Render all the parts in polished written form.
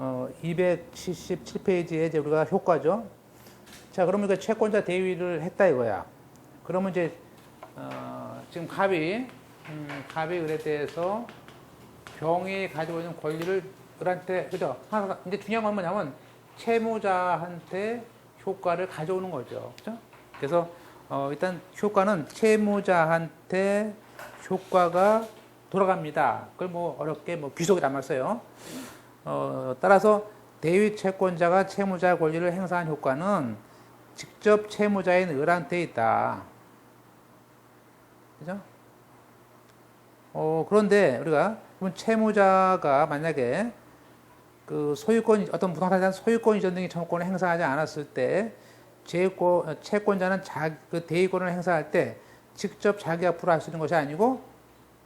277페이지에 이제 우리가 효과죠. 자, 그러면 이거 채권자 대위를 했다 이거야. 그러면 이제 지금 갑이 을에 대해서 병이 가지고 있는 권리를 을한테, 그죠? 이제 중요한 건 뭐냐면 채무자한테 효과를 가져오는 거죠. 그죠? 그래서 일단 효과는 채무자한테 효과가 돌아갑니다. 그걸 뭐 어렵게 뭐 귀속이란 말 써요. 따라서 대위 채권자가 채무자 권리를 행사한 효과는 직접 채무자인 을한테 있다. 그죠? 그런데 우리가 그럼 채무자가 만약에 그 소유권, 어떤 부동산에 대한 소유권 이전 등의 청구권을 행사하지 않았을 때 채권자는 그 대위권을 행사할 때 직접 자기 앞으로 할 수 있는 것이 아니고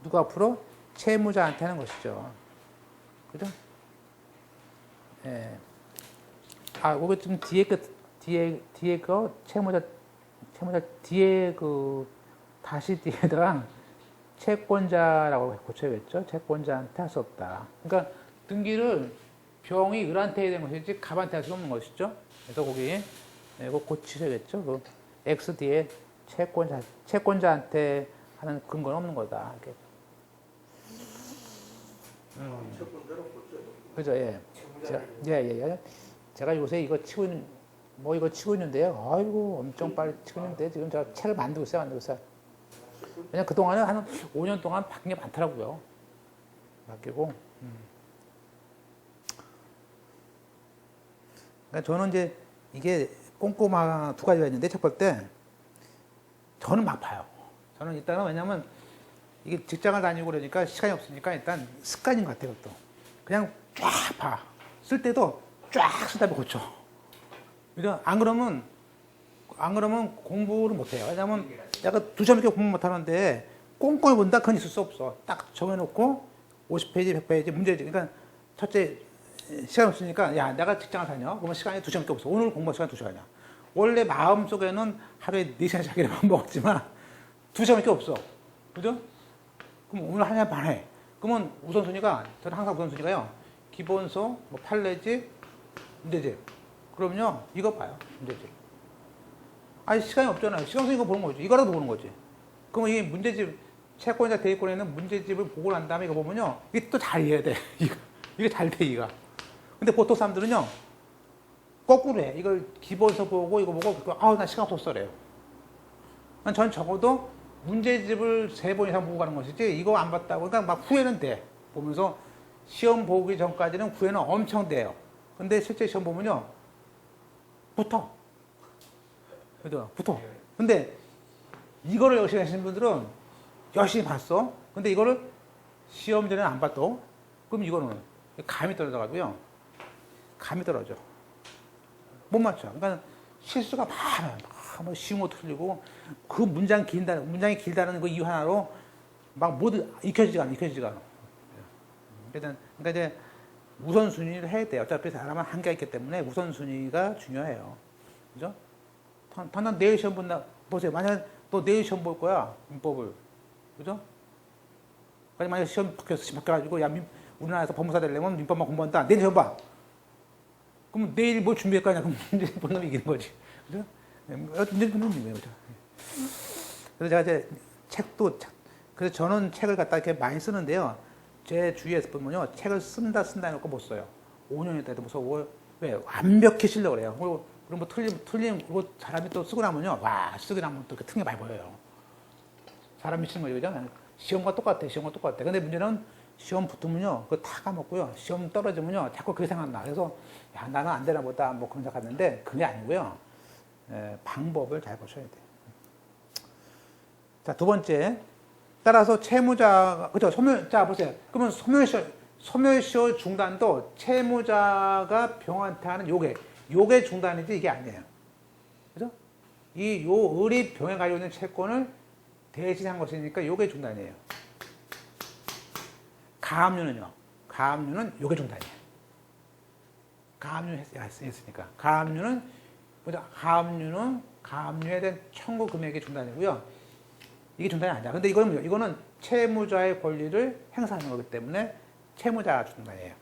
누구 앞으로? 채무자한테 하는 것이죠. 그죠? 예. 이거 좀 뒤에 거 채무자 뒤에 그 다시 뒤에다가 채권자라고 고쳐야겠죠. 채권자한테 할 수 없다. 그러니까 등기를 병이 을한테 해야 되는 것이지 갑한테 할 수 없는 것이죠. 그래서 거기 이거 고치셔야겠죠. 그 X 뒤에 채권자한테 하는 근거는 없는 거다. 이렇게. 그죠, 예. 제가 요새 이거 치고 있는데요. 아이고, 엄청 빨리 치고 있는데, 지금 제가 책을 만들고 있어요. 왜냐면 그동안은 한 5년 동안 바뀐 게 많더라고요. 바뀌고. 그러니까 저는 이제 이게 꼼꼼한 두 가지가 있는데, 첫 번째, 저는 막 봐요. 저는 일단은 왜냐면 이게 직장을 다니고 그러니까 시간이 없으니까 일단 습관인 것 같아요, 그것도. 그냥 쫙 봐. 쓸 때도 쫙 쓰다 보면 고쳐. 그러니까 안 그러면 공부를 못 해요. 왜냐면 내가 2시간 넘게 공부 못 하는데 꼼꼼히 본다? 그건 있을 수 없어. 딱 정해놓고 50페이지, 100페이지 문제지. 그러니까 첫째, 시간 없으니까 야, 내가 직장을 다녀. 그러면 시간이 2시간 넘게 없어. 오늘 공부 시간 2시간이야. 원래 마음속에는 하루에 4시간 자기를 먹었지만 2시간 넘게 없어. 그죠? 그럼 오늘 1시간 반 해. 그러면 우선순위가, 저는 항상 우선순위가요. 기본서, 뭐 판례집, 문제집. 그러면요, 이거 봐요. 문제집. 아니, 시간이 없잖아요. 시간 없으니까 이거 보는 거지. 이거라도 보는 거지. 그러면 이 문제집, 채권자 대위권에 있는 문제집을 보고 난 다음에 이거 보면요, 이게 또 잘 이해야 돼. 이게 잘 돼, 이가. 근데 보통 사람들은요, 거꾸로 해. 이걸 기본서 보고, 이거 보고, 나 시간 없었어, 그래요. 전 적어도 문제집을 3번 이상 보고 가는 것이지, 이거 안 봤다고. 그러니까 막 후회는 돼. 보면서 시험 보기 전까지는 후회는 엄청 돼요. 근데 실제 시험 보면요, 붙어. 그죠? 붙어. 근데 이거를 열심히 하시는 분들은 열심히 봤어. 근데 이거를 시험 전에 안 봤어. 그럼 이거는 감이 떨어져가지고요. 감이 떨어져. 못 맞춰. 그러니까 실수가 많아요. 뭐 쉬운 거 틀리고, 그 문장이 길다는 그 이유 하나로 막 모두 익혀지지가 않아. 그러니까 이제 우선순위를 해야 돼요. 어차피 사람은 한계가 있기 때문에 우선순위가 중요해요. 그죠? 난 내일 시험 본다. 보세요. 만약에 너 내일 시험 볼 거야. 민법을. 그죠? 만약에 시험 바뀌어가지고, 야, 우리나라에서 법무사 되려면 민법만 공부한다. 내일 시험 봐. 그럼 내일 뭘 준비할 거냐? 그럼 문제 본 놈이 이기는 거지. 그죠? 문제 본 놈이 이기는 거죠. 그래서 제가 이제 그래서 저는 책을 갖다 이렇게 많이 쓰는데요. 제 주위에서 보면요. 책을 쓴다 해놓고 못 써요. 5년이 돼도 못 써. 왜? 완벽히 쓰려고 그래요. 그리고 뭐 그리고 사람이 또 쓰고 나면요. 와, 쓰고 나면 또 틀린 게 많이 보여요. 사람 미치는 거죠. 그죠? 시험과 똑같아. 근데 문제는 시험 붙으면요. 그거 다 까먹고요. 시험 떨어지면요. 자꾸 그게 생각나. 그래서, 야, 나는 안 되나 보다. 뭐 그런 생각하는데, 그게 아니고요. 방법을 잘 보셔야 돼요. 자, 두 번째. 따라서 채무자가, 그죠? 자, 보세요. 그러면 소멸시효 중단도 채무자가 병한테 하는 요게 중단이지 이게 아니에요. 그죠? 을이 병에 가지고 있는 채권을 대신한 것이니까 요게 중단이에요. 가압류는요. 가압류는 요게 중단이에요. 가압류 했으니까. 가압류는 가압류에 대한 청구 금액이 중단이고요. 이게 중단이 아니야. 근데 이거는 채무자의 권리를 행사하는 거기 때문에 채무자 중단이에요.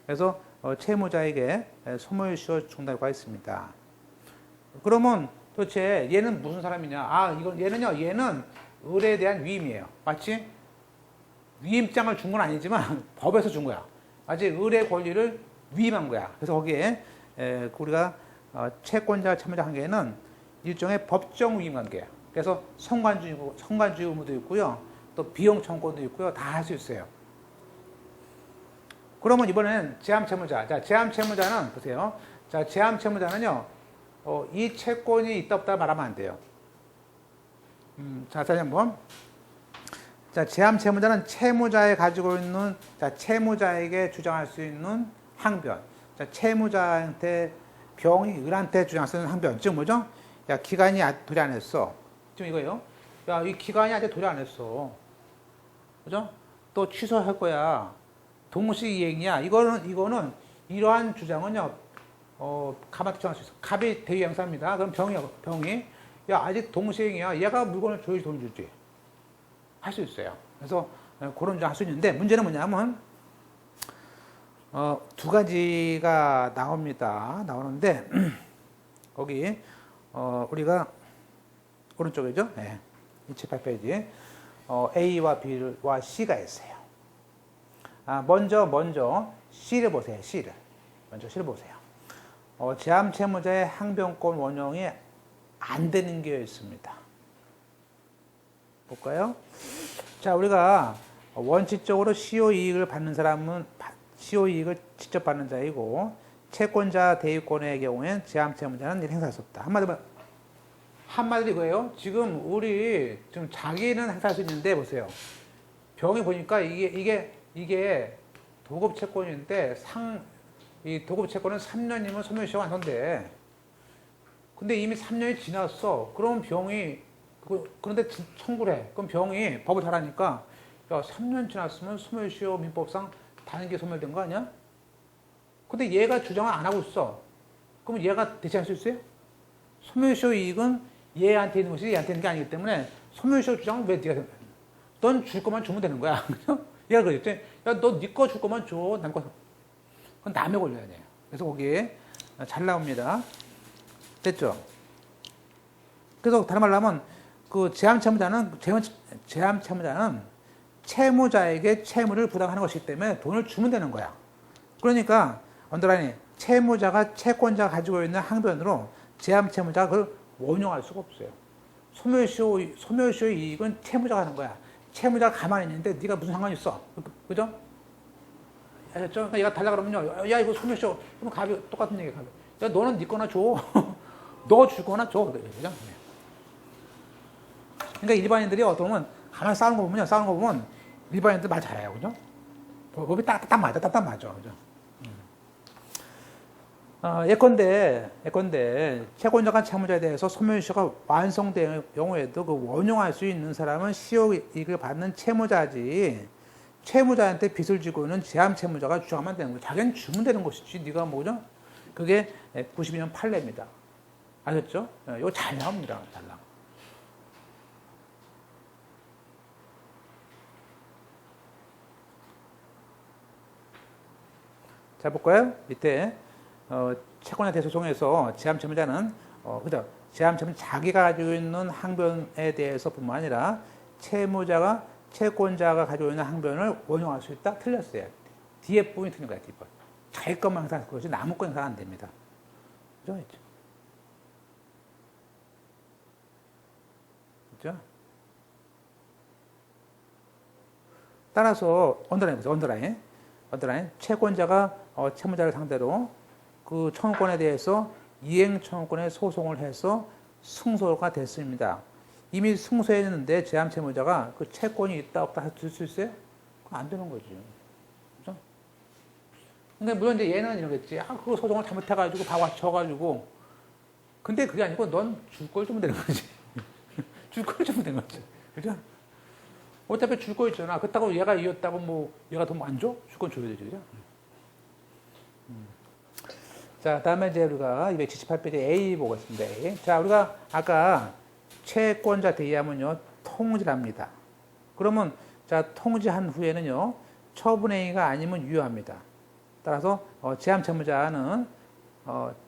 그래서 채무자에게 소멸시효 중단을 하였습니다. 그러면 도대체 얘는 무슨 사람이냐? 얘는 을에 대한 위임이에요. 맞지? 위임장을 준 건 아니지만 법에서 준 거야. 마치 을의 권리를 위임한 거야. 그래서 거기에 우리가 채권자, 채무자 관계에는 일종의 법정 위임 관계야. 그래서 성관주의 의무도 있고요. 또 비용 청구도 있고요. 다 할 수 있어요. 그러면 이번에는 제함채무자. 자, 제함채무자는 보세요. 자, 제함채무자는요. 이 채권이 있다 없다 말하면 안 돼요. 자, 다시 한번. 자, 제함채무자는 채무자에 가지고 있는, 자, 채무자에게 주장할 수 있는 항변. 자, 채무자한테 병이 을한테 주장할 수 있는 항변. 지금 뭐죠? 야, 기간이 도래 안 했어. 지금 이거예요. 야, 이 기간이 아직 도래 안 했어. 그죠? 또 취소할 거야. 동시이행이야. 이거는 이러한 주장은요. 가만히 주장할 수 있어. 갑이 대위행사입니다. 그럼 병이 야, 아직 동시이행이야. 얘가 물건을 줘야지 돈 주지. 할 수 있어요. 그래서 그런 주장 할 수 있는데 문제는 뭐냐면 두 가지가 나오는데 거기 우리가 오른쪽이죠? 네. 28페이지 A와 B와 C가 있어요. 먼저 C를 보세요. 먼저 C를 보세요. 제함채무자의 항변권 원형이 안 되는 게 있습니다. 볼까요? 자, 우리가 원칙적으로 시효이익을 받는 사람은 시효이익을 직접 받는 자이고 채권자 대유권의 경우엔 제함채무자는 이를 행사할 수 없다. 한마디로 이거예요. 지금 우리 지금 자기는 행사할 수 있는데 보세요. 병이 보니까 이게 도급 채권인데 이 도급 채권은 3년이면 소멸시효가 안 선대. 근데 이미 3년이 지났어. 그럼 병이 그런데 청구를 해. 그럼 병이 법을 잘하니까 야 3년 지났으면 소멸시효 민법상 단기 소멸된 거 아니야? 근데 얘가 주장을 안 하고 있어. 그럼 얘가 대체할 수 있어요? 소멸시효 이익은 얘한테 있는 것이 얘한테 있는 게 아니기 때문에 소멸시효 주장은 왜 네가 넌 줄 거만 주면 되는 거야. 얘가 그랬지. 야 너 네 거 줄 거만 줘. 남 거. 그건 남의 권리야 돼. 그래서 거기에 잘 나옵니다. 됐죠? 그래서 다른 말로 하면 그 제함채무자는 채무자에게 채무를 부담하는 것이기 때문에 돈을 주면 되는 거야. 그러니까 언더라인이 채무자가 채권자가 가지고 있는 항변으로 제함채무자가 그걸 원용할 수가 없어요. 소멸시효의 이익은 채무자가 하는 거야. 채무자가 가만히 있는데 네가 무슨 상관이 있어? 그죠? 아셨죠? 그러니까 얘가 달라 그러면요. 야 이거 소멸시효. 그럼 갑이 똑같은 얘기야. 야 너는 네 거나 줘. 너 줄 거나 줘. 그죠? 그러니까 일반인들이 어떤 건 가만히 싸우는 거 보면 일반인들 말 잘해요. 그죠? 법이 딱 맞아. 그죠? 예컨대 채권자가 채무자에 대해서 소멸시효가 완성된 경우에도 그 원용할 수 있는 사람은 시효이익을 받는 채무자지 채무자한테 빚을 지고 있는 제함채무자가 주장하면 되는 거예요. 자기는 주면 되는 것이지 네가 뭐죠? 그게 92년 판례입니다. 아셨죠? 이거 잘 나옵니다. 잘 나와. 자, 볼까요? 밑에, 채권에 대해서 소송에서 제함채무자는, 그죠? 제함채무자는 자기가 가지고 있는 항변에 대해서 뿐만 아니라 채권자가 가지고 있는 항변을 원용할 수 있다? 틀렸어요. 뒤에 부분이 틀린 거야, 뒷부분. 자기 것만 행사할 것이 남의 것 행사 안 됩니다. 그죠? 그죠? 따라서, 언더라인. 채권자가 채무자를 상대로 그 청구권에 대해서 이행 청구권에 소송을 해서 승소가 됐습니다. 이미 승소했는데 제함채무자가 그 채권이 있다 없다 줄 수 있어요? 그건 안 되는 거죠. 그죠? 근데 물론 이제 얘는 이러겠지. 그 소송을 잘못해가지고 박아쳐가지고. 근데 그게 아니고 넌 줄 걸 주면 되는 거지. 줄 걸 주면 되는 거지. 그죠? 어차피 줄 거 있잖아. 그렇다고 얘가 이겼다고 뭐 얘가 돈 안 줘? 줄 건 줘야 되지. 그죠? 자, 다음에 이제 우리가 278페이지 A 보겠습니다. A. 자, 우리가 아까 채권자 대의하면요, 통지를 합니다. 그러면, 자, 통지한 후에는요, 처분 행위가 아니면 유효합니다. 따라서 제함 채무자는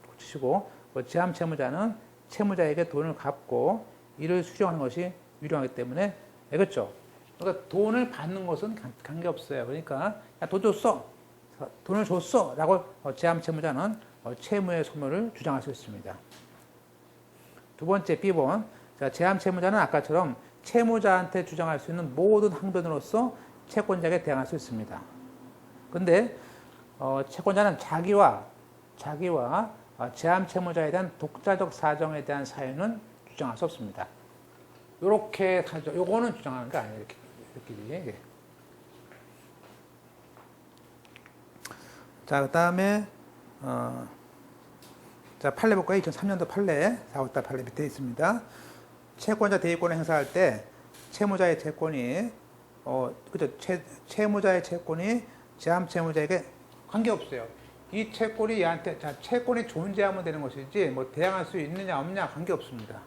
고치시고 제함 채무자는 채무자에게 돈을 갚고 이를 수령하는 것이 유령하기 때문에 알겠죠? 그러니까 돈을 받는 것은 관계없어요. 그러니까 야, 돈 줬어, 돈을 줬어라고 제함 채무자는 채무의 소멸을 주장할 수 있습니다. 두 번째 B번, 제함 채무자는 아까처럼 채무자한테 주장할 수 있는 모든 항변으로서 채권자에게 대항할 수 있습니다. 그런데 채권자는 자기와 제함 채무자에 대한 독자적 사정에 대한 사유는 주장할 수 없습니다. 요렇게 사정, 요거는 주장하는 게 아니에요. 이렇게. 자, 그 다음에 자, 판례 볼까요? 2003년도 판례, 4월달 판례 밑에 있습니다. 채권자 대위권을 행사할 때 채무자의 채권이 그죠? 채무자의 채권이 제함 채무자에게 관계없어요. 이 채권이 얘한테 채권이 존재하면 되는 것이지 뭐 대항할 수 있느냐 없느냐 관계없습니다.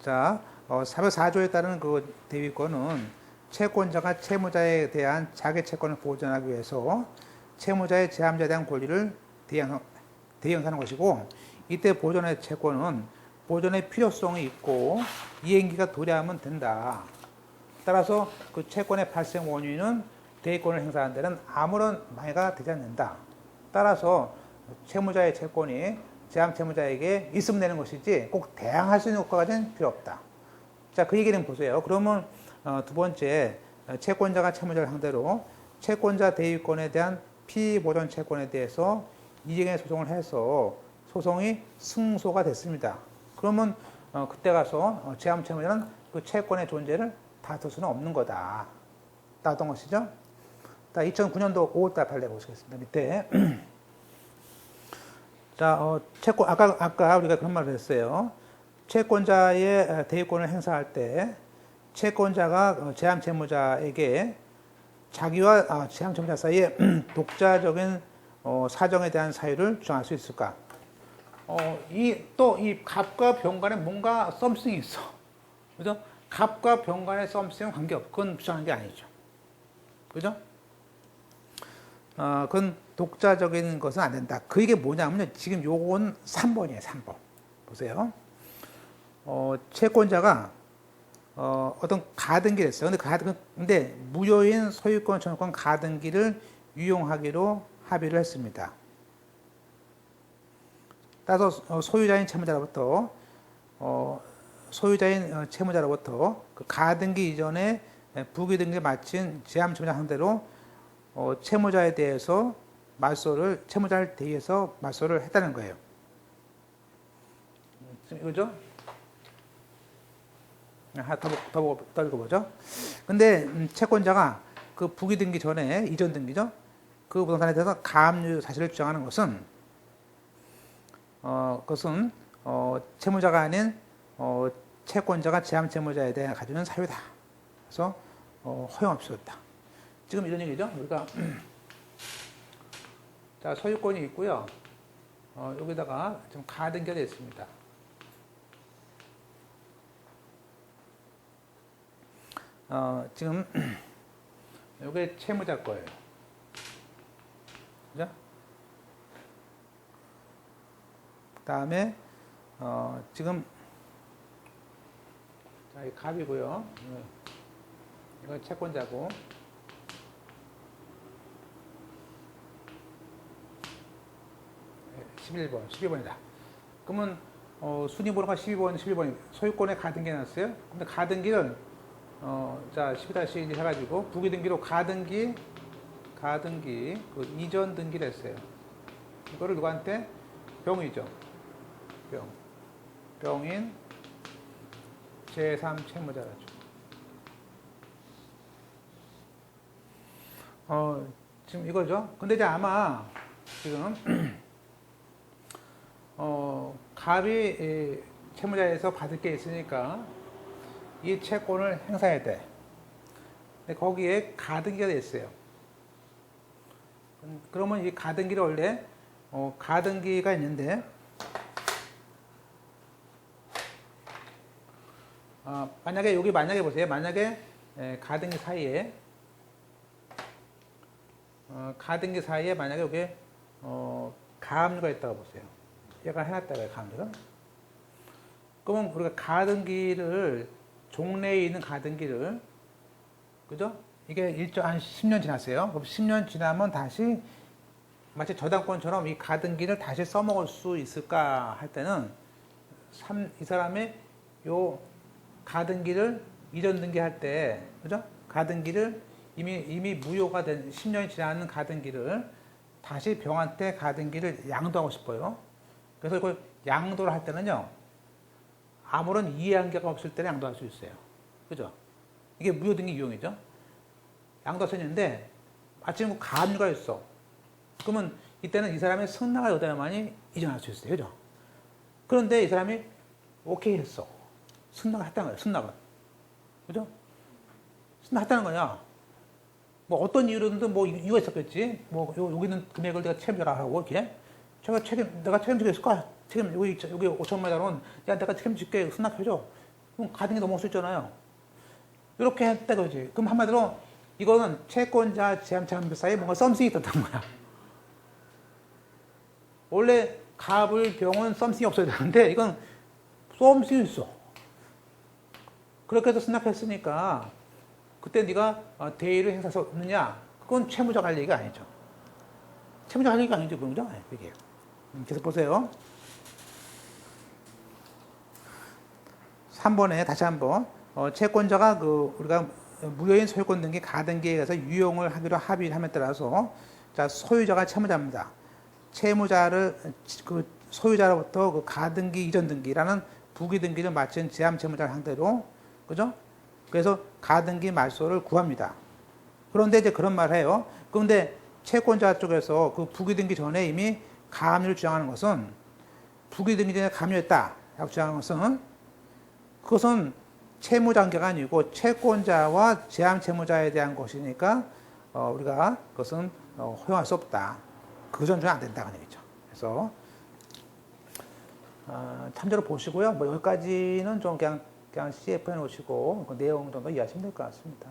자, 404조에 따른 그 대위권은 채권자가 채무자에 대한 자기 채권을 보존하기 위해서 채무자의 제함자에 대한 권리를 대행하는 것이고, 이때 보존의 채권은 보존의 필요성이 있고 이행기가 도래하면 된다. 따라서 그 채권의 발생 원인은 대위권을 행사하는 데는 아무런 방해가 되지 않는다. 따라서 채무자의 채권이 제함 채무자에게 있으면 되는 것이지 꼭 대항할 수 있는 효과까지는 필요 없다. 자, 그 얘기는 보세요. 그러면 두 번째, 채권자가 채무자를 상대로 채권자 대위권에 대한 피보존 채권에 대해서 이행의 소송을 해서 소송이 승소가 됐습니다. 그러면 그때 가서 제함 채무자는 그 채권의 존재를 다툴 수는 없는 거다. 나왔던 것이죠. 2009년도 5월달 판례 보시겠습니다. 밑에. 자, 채권, 아까 우리가 그런 말을 했어요. 채권자의 대위권을 행사할 때 채권자가 제함 채무자에게 자기와 제함 채무자 사이에 독자적인 사정에 대한 사유를 주장할 수 있을까? 이 갑과 병 간에 뭔가 썸씽이 있어. 그죠? 갑과 병 간의 썸씽은 관계없고, 그건 주장하는 게 아니죠. 그죠? 그건 독자적인 것은 안 된다. 그 이게 뭐냐면 지금 요건 3번이에요, 3번. 보세요. 채권자가 어떤 가등기를 했어요. 근데 무효인 소유권, 전유권 가등기를 유용하기로 합의를 했습니다. 따라서 소유자인 채무자로부터 그 가등기 이전에 부기등기를 마친 제함 채무자 상대로 채무자에 대해서 채무자를 대해서 맞소를 했다는 거예요. 이거죠? 더 읽어보죠. 근데 채권자가 그 부기등기 전에 이전 등기죠. 그 부동산에 대해서 가압류 사실을 주장하는 것은 채무자가 아닌 채권자가 제함 채무자에 대해 가지는 사유다. 그래서 허용없었다. 지금 이런 얘기죠. 우리가 자, 소유권이 있고요. 여기다가 좀 가등기가 되어 있습니다. 지금 이게 채무자 거예요. 그죠? 그 다음에 지금 자, 이 갑이고요. 이건 채권자고. 12번이다. 그러면 순위번호가 12번, 소유권에 가등기 해놨어요. 근데 가등기를 자 12-1 해가지고 부기등기로 가등기 그 이전 등기를 했어요. 이거를 누구한테? 병이죠. 병인 제3 채무자라죠. 지금 이거죠. 근데 이제 아마 지금 갑이 채무자에서 받을 게 있으니까 이 채권을 행사해야 돼. 근데 거기에 가등기가 돼 있어요. 그러면 이 가등기를 원래 가등기가 있는데 만약에 보세요. 만약에 가등기 사이에 가등기 사이에 만약에 여기에 가압류가 있다고 보세요. 얘가 해놨다고요, 가압류가. 그러면 우리가 가등기를, 종래에 있는 가등기를, 그죠? 이게 한 10년 지났어요. 그럼 10년 지나면 다시 마치 저당권처럼 이 가등기를 다시 써먹을 수 있을까 할 때는 이 사람의 요 가등기를 이전 등기할 때, 그죠? 가등기를 이미 무효가 된 10년이 지나는 가등기를 다시 병한테 가등기를 양도하고 싶어요. 그래서 이걸 양도를 할 때는요, 아무런 이해관계가 없을 때는 양도할 수 있어요. 그죠? 이게 무효등기 유형이죠. 양도할 수 있는데 마침 가압류가 있어. 그러면 이때는 이 사람의 승낙을 얻어야만이 이전할 수 있어요. 그죠? 그런데 이 사람이 오케이 했어. 승낙을 했다는 거예요. 승낙을. 그죠? 승낙했다는 거야. 뭐 어떤 이유로든 뭐 이유가 있었겠지. 뭐 여기 있는 금액을 내가 책임져라 하고 이렇게. 내가 책임지겠을 거야. 여기 5천만 원은 야 내가 책임질게. 승낙해줘. 그럼 가등기 넘어올 수 있잖아요. 이렇게 했다 그러지. 그럼 한마디로 이거는 채권자 제한채권자 사이에 뭔가 썸씽이 있었던 거야. 원래 갑을 병은 썸씽이 없어야 되는데 이건 썸씽이 있어. 그렇게 해서 승낙했으니까 그때 네가 대의를 행사할 수 없느냐? 그건 채무자가 할 얘기가 아니죠. 채무자가 할 얘기가 아니죠. 그죠? 이게. 계속 보세요. 3번에 다시 한번 채권자가 우리가 무효인 소유권 등기 가등기에 의해서 유용을 하기로 합의함에 따라서 자 소유자가 채무자입니다. 채무자를 소유자로부터 그 가등기 이전 등기라는 부기 등기를 마친 제함 채무자를 상대로 그죠? 그래서 가등기 말소를 구합니다. 그런데 이제 그런 말을 해요. 그런데 채권자 쪽에서 그 부기 등기 전에 이미 가압류를 주장하는 것은 부기 등기 전에 가압류했다라고 주장하는 것은 그것은 채무자 관계가 아니고 채권자와 제함 채무자에 대한 것이니까 우리가 그것은 허용할 수 없다. 그 전조는 안 된다는 얘기죠. 그래서 참조로 보시고요. 뭐 여기까지는 좀 그냥 CF 해놓으시고 그 내용 정도 이해하시면 될 것 같습니다.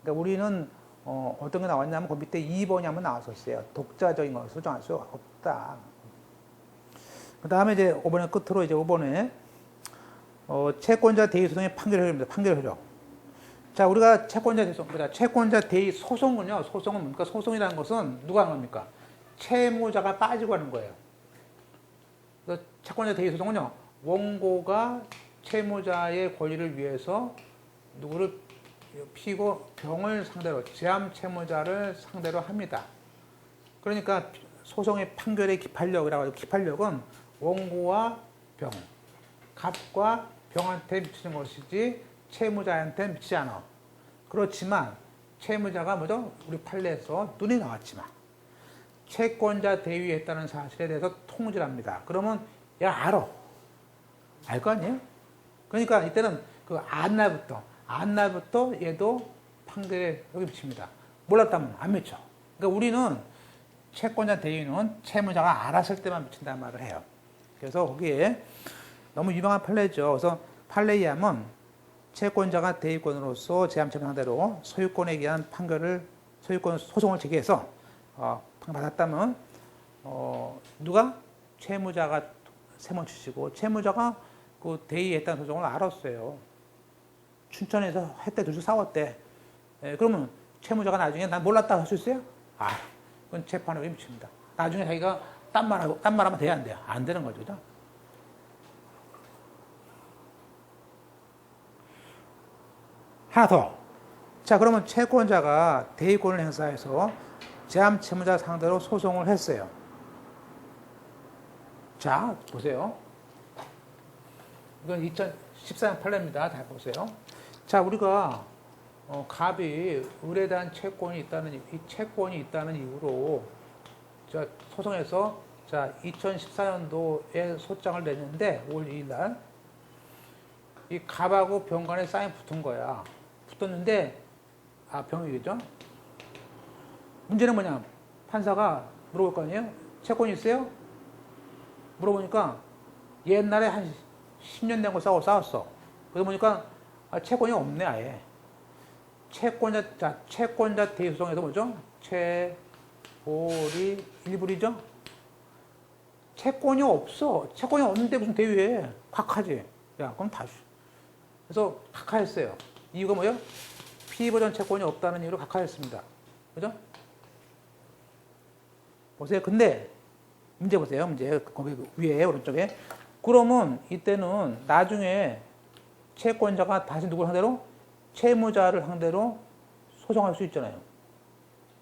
그러니까 우리는 어떤 게 나왔냐면 그 밑에 2번이 한번 나왔었어요. 독자적인 것을 정할 수 없다. 그 다음에 이제 5번의 끝으로 이제 5번에 채권자 대의 소송의 판결입니다. 판결효력. 자, 우리가 채권자 대의 소송, 채권자 대의 소송은요. 소송은 뭡니까? 소송이라는 것은 누가 하는 겁니까? 채무자가 빠지고 하는 거예요. 그래서 채권자 대의 소송은요. 원고가 채무자의 권리를 위해서 누구를 피고 병을 상대로 제함 채무자를 상대로 합니다. 그러니까 소송의 판결의 기판력이라고 하죠. 기판력은 원고와 병, 갑과 병한테 미치는 것이지 채무자한테 미치지 않아. 그렇지만 채무자가 뭐죠? 우리 판례에서 눈이 나왔지만 채권자 대위했다는 사실에 대해서 통지를 합니다. 그러면 야 알아. 알 거 아니에요? 그러니까 이때는 그 안날부터 얘도 판결에 여기 미칩니다. 몰랐다면 안 미쳐. 그러니까 우리는 채권자 대위는 채무자가 알았을 때만 미친다는 말을 해요. 그래서 거기에 너무 유명한 판례죠. 그래서 판례에 의하면 채권자가 대위권으로서 제함채무 상대로 소유권에 의한 소유권 소송을 제기해서 받았다면 누가 채무자가 세번 주시고 채무자가 그 대위했다는 소송을 알았어요. 춘천에서 했대 둘이 싸웠대. 그러면 채무자가 나중에 난 몰랐다 할 수 있어요? 그건 재판에 미칩니다. 나중에 자기가 딴 말하면 돼야 안 돼요? 안 되는 거죠. 그죠? 하나 더. 자, 그러면 채권자가 대위권을 행사해서 제함 채무자 상대로 소송을 했어요. 자, 보세요. 이건 2014년 판례입니다. 다 보세요. 자, 우리가 갑이 을에 대한 채권이 있다는 이유로 소송에서 2014년도에 소장을 냈는데 5월 2일 날 이 갑하고 병 간에 사인 붙은 거야. 붙었는데 병이겠죠? 문제는 뭐냐? 판사가 물어볼 거 아니에요? 채권이 있어요? 물어보니까 옛날에 한 10년 된 거 싸웠어. 그러다 보니까 채권이 없네, 아예. 채권자 대소송에서 뭐죠? 채권이 일부리죠? 채권이 없어. 채권이 없는데 무슨 대위에 각하지. 야, 그럼 다시. 그래서 각하했어요. 이유가 뭐예요? 피버전 채권이 없다는 이유로 각하했습니다. 그죠? 보세요. 근데 문제 보세요. 문제 거기 위에 오른쪽에. 그러면 이때는 나중에 채권자가 다시 누구를 상대로? 채무자를 상대로 소송할 수 있잖아요.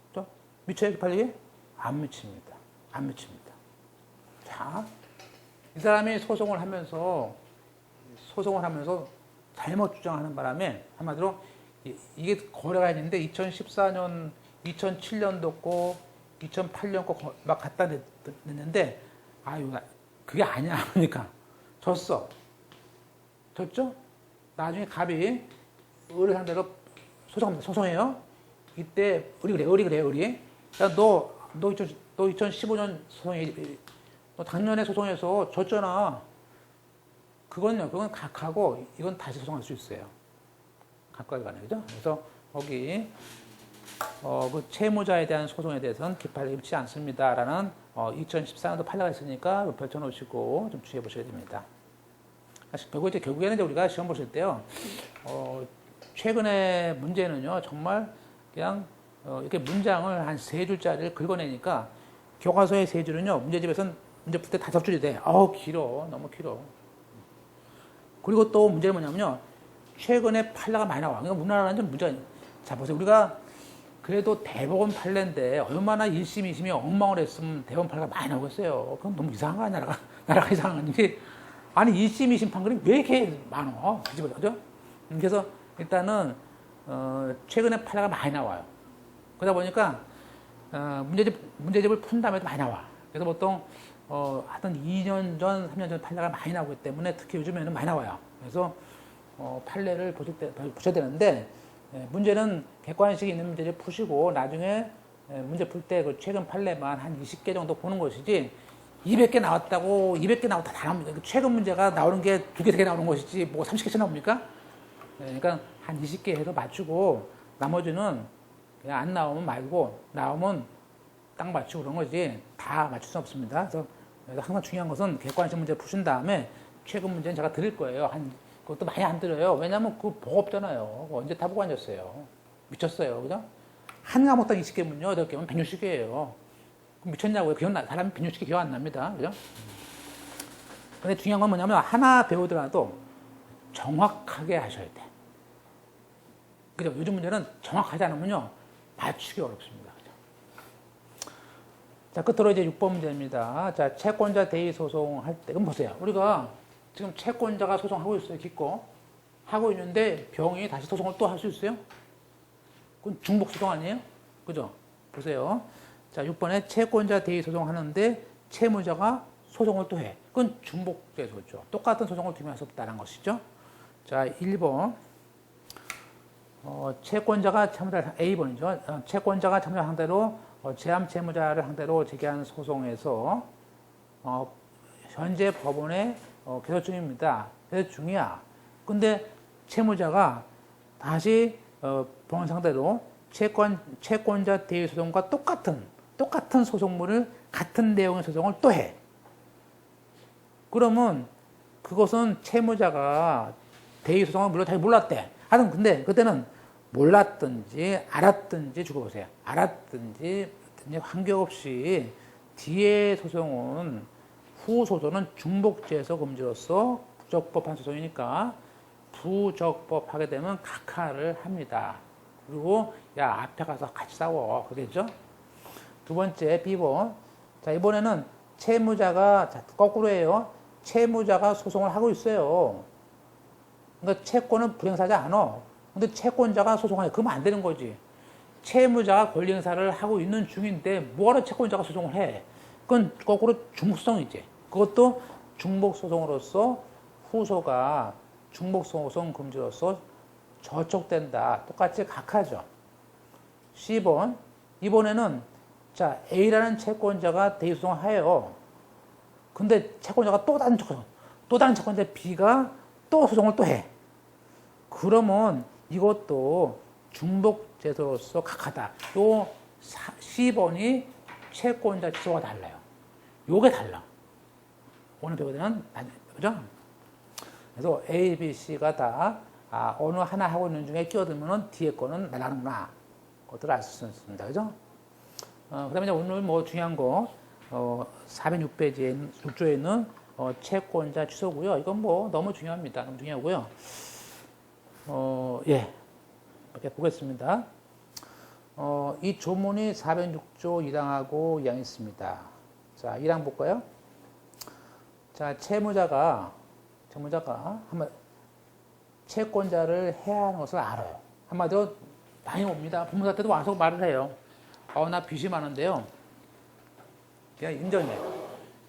그죠? 미쳐요? 기판력이? 안 미칩니다. 안 미칩니다. 자, 이 사람이 소송을 하면서 잘못 주장하는 바람에 한마디로 이게 거래가 있는데 2014년, 2007년도 거, 2008년 거 막 갖다 냈는데 아유 그게 아니야. 그러니까 졌어. 졌죠? 나중에 갑이 을을 상대로 소송해요. 이때 을이 그래. 야, 너 2015년 소송해. 너 작년에 소송해서 졌잖아. 그건 각하고 이건 다시 소송할 수 있어요. 각각에 관해, 그죠? 그래서 거기 그 채무자에 대한 소송에 대해서는 기판력이 있지 않습니다라는 2014년도 판례가 있으니까 펼쳐놓으시고 좀 주의해 보셔야 됩니다. 결국에는 이제 우리가 시험 보실 때요, 최근에 문제는요, 정말 그냥 이렇게 문장을 한 3줄짜리를 긁어내니까 교과서의 3줄은요, 문제집에서는 문제 풀 때 5줄이 돼. 길어. 너무 길어. 그리고 또 문제는 뭐냐면요, 최근에 판례가 많이 나와. 그러니까 우리나라는 좀 문제가, 자, 보세요. 우리가 그래도 대법원 판례인데 얼마나 1심, 2심이 엉망을 했으면 대법원 판례가 많이 나오겠어요. 그건 너무 이상한 거야, 나라가 이상한 거지. 아니, 1심, 2심 판결이 왜 이렇게 많어? 그죠? 그래서 일단은, 최근에 판례가 많이 나와요. 그러다 보니까, 문제집을 푼 다음에도 많이 나와. 그래서 보통, 하여튼 2년 전, 3년 전 판례가 많이 나오기 때문에 특히 요즘에는 많이 나와요. 그래서, 판례를 보셔야 되는데, 문제는 객관식이 있는 문제를 푸시고, 나중에 문제 풀 때 그 최근 판례만 한 20개 정도 보는 것이지, 200개 나왔다고 200개 나오다 다 나옵니다. 최근 문제가 나오는 게 2개, 3개 나오는 것이지 뭐 30개씩 나옵니까? 그러니까 한 20개 해서 맞추고 나머지는 그냥 안 나오면 말고 나오면 딱 맞추고 그런 거지 다 맞출 수 없습니다. 그래서 항상 중요한 것은 객관식 문제 푸신 다음에 최근 문제는 제가 드릴 거예요. 그것도 많이 안 드려요. 왜냐하면 그거 보고 없잖아요. 언제 다 보고 앉았어요. 미쳤어요. 그죠? 한 과목당 20개면요. 8개면 160개예요. 미쳤냐고요? 사람이 160개 기억 안 납니다. 그죠? 근데 중요한 건 뭐냐면, 하나 배우더라도 정확하게 하셔야 돼. 그죠? 요즘 문제는 정확하지 않으면요, 맞추기 어렵습니다. 그죠? 자, 끝으로 이제 6번 문제입니다. 자, 채권자 대의 소송할 때, 그럼 보세요. 우리가 지금 채권자가 소송하고 있어요. 기껏. 하고 있는데, 병이 다시 소송을 또 할 수 있어요? 그건 중복 소송 아니에요? 그죠? 보세요. 자, 6번에 채권자 대의 소송하는데 채무자가 소송을 또 해. 그건 중복제소죠. 똑같은 소송을 두면 할 수 없다는 것이죠. 자, 1번. 채권자가 채무자, A번이죠. 채권자가 채무자 상대로 제함 채무자를 상대로 제기한 소송에서 현재 법원에 개소 중입니다. 개소 중이야. 근데 채무자가 다시 법원 상대로 채권자 대의 소송과 똑같은 소송물을 같은 내용의 소송을 또 해. 그러면 그것은 채무자가 대의 소송을 물론 자기 몰랐대. 하여튼 근데 그때는 몰랐든지 알았든지 주고 보세요. 알았든지 관계없이 뒤에 소송은 후 소송은 중복제소 금지로서 부적법한 소송이니까 부적법 하게 되면 각하를 합니다. 그리고 야 앞에 가서 같이 싸워. 그러겠죠? 두 번째 B번. 자, 이번에는 채무자가 거꾸로 해요. 채무자가 소송을 하고 있어요. 그러니까 채권은 불행사하지 않아. 근데 채권자가 소송을 해. 그러면 안 되는 거지. 채무자가 권리 행사를 하고 있는 중인데 뭐하러 채권자가 소송을 해? 그건 거꾸로 중복소송이지. 그것도 중복소송으로서 후소가 중복소송 금지로서 저촉된다. 똑같이 각하죠. C번. 이번에는 자, A라는 채권자가 대의소송을 해요. 근데 채권자가 또 다른 채권자 B가 또 소송을 또 해. 그러면 이것도 중복제소로서 각하다. 요 C번이 채권자 취소가 달라요. 요게 달라. 오늘 배우는 그죠? 그래서 A, B, C가 다 어느 하나 하고 있는 중에 끼어들면은 뒤에 거는 날아가는구나. 그것들을 알 수 있습니다. 그죠? 그 다음에 오늘 뭐 중요한 거, 406페이지에, 6조에 있는 채권자 취소고요. 이건 뭐 너무 중요합니다. 너무 중요하고요. 예. 이렇게 보겠습니다. 이 조문이 406조 1항하고 2항이 있습니다. 자, 1항 볼까요? 자, 채무자가 채권자를 해야 하는 것을 알아요. 한마디로 많이 옵니다. 부모한테도 와서 말을 해요. 나 빚이 많은데요. 그냥 인정해.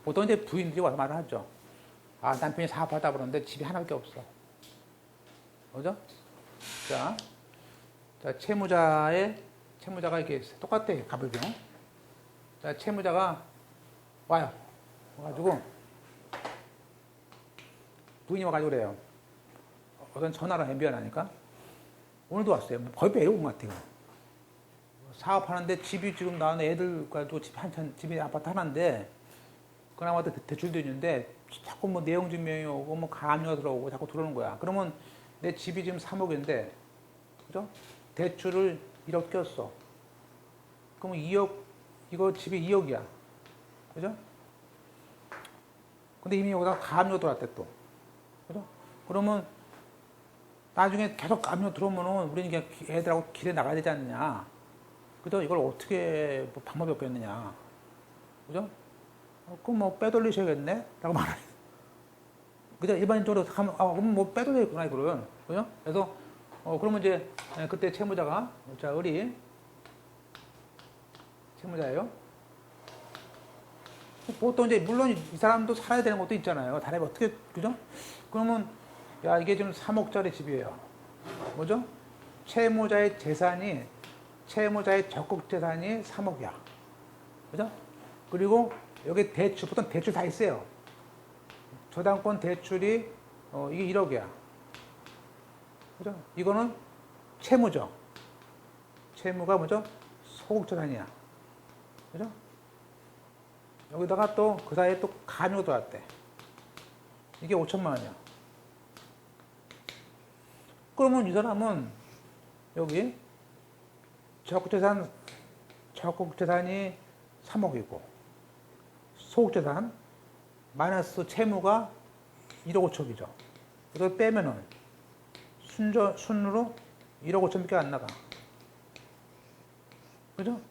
보통 이제 부인들이 와서 말을 하죠. 남편이 사업하다 그러는데 집이 하나밖에 없어. 그죠? 자, 채무자가 이렇게 똑같아. 가불경. 자, 채무자가 와요. 와가지고 부인이 와가지고 그래요. 어떤 전화를 해, 미안하니까. 오늘도 왔어요. 거의 매일 온 것 같아요. 사업하는데 집이 지금 나는 애들과도 집이 아파트 하나인데, 그나마 대출도 있는데, 자꾸 뭐 내용 증명이 오고, 뭐 가압류가 들어오고, 자꾸 들어오는 거야. 그러면 내 집이 지금 3억인데, 그죠? 대출을 1억 꼈어. 그러면 2억, 이거 집이 2억이야. 그죠? 근데 이미 여기다가 가압류가 들어왔대 또. 그죠? 그러면 나중에 계속 가압류가 들어오면은 우리는 그냥 애들하고 길에 나가야 되지 않느냐. 그죠? 이걸 어떻게 뭐 방법이 없겠느냐. 그죠? 그럼 뭐 빼돌리셔야겠네? 라고 말해요. 그죠? 일반적으로 하면, 그럼 뭐 빼돌리겠구나, 이거를. 그죠? 그래서, 그러면 이제, 그때 채무자가, 자, 우리, 채무자예요. 보통 이제, 물론 이 사람도 살아야 되는 것도 있잖아요. 다른 어떻게, 그죠? 그러면, 야, 이게 지금 3억짜리 집이에요. 뭐죠? 채무자의 적극 재산이 3억이야. 그죠? 그리고 여기 보통 대출 다 있어요. 저당권 대출이, 이게 1억이야. 그죠? 이거는 채무죠. 채무가 뭐죠? 소극 재산이야. 그죠? 여기다가 또 그 사이에 또 가압류가 들어왔대. 이게 5천만 원이야. 그러면 이 사람은 여기 적극 재산이 3억이고 소극 재산 마이너스 채무가 1억 5천이죠. 이걸 빼면은 순으로 1억 5천밖에 안 나가. 그죠?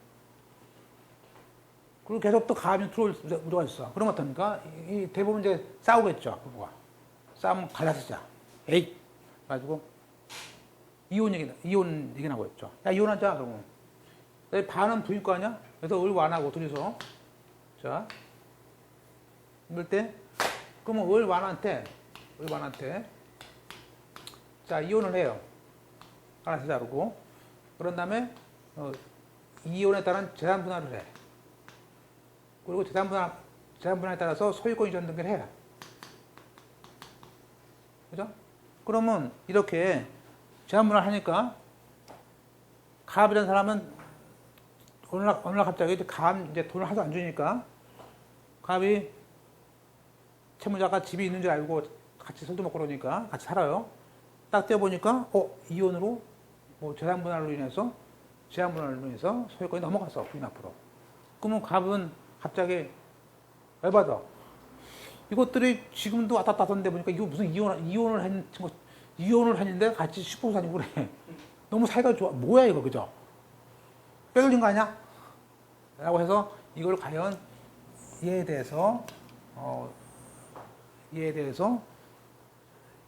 그리고 계속 또 가압류 들어올 우려가 있어. 그럼 어떡합니까? 이 대부분 이제 싸우겠죠. 부부가. 싸우면 갈라서자. 에이! 가지고 이혼 얘기 나고 있죠. 야, 이혼하자. 그러면. 반은 부인 거 아니야? 그래서 을 완하고 둘이서. 자. 이럴 때, 그러면 을 완한테, 자, 이혼을 해요. 갈라서 자르고. 그런 다음에, 이혼에 따른 재산 분할을 해. 그리고 재산 분할에 따라서 소유권 이전 등기를 해. 그죠? 그러면 이렇게 재산 분할 하니까 가압이라는 사람은 어느 날 갑자기 이제 돈을 하도 안 주니까 가압이 채무자가 집이 있는 줄 알고 같이 술도 먹고 그러니까 같이 살아요. 딱 떼어보니까 이혼으로 뭐 재산 분할로 인해서 소유권이 넘어갔어. 부인 앞으로. 그러면 가압은 갑자기 열받아. 이것들이 지금도 왔다 갔다 하던데 보니까 이거 무슨 이혼을 했는데 같이 슈퍼 사니고 그래. 너무 사이가 좋아. 뭐야 이거, 그죠? 빼돌린 거 아니야? 라고 해서 이걸 과연 이에 대해서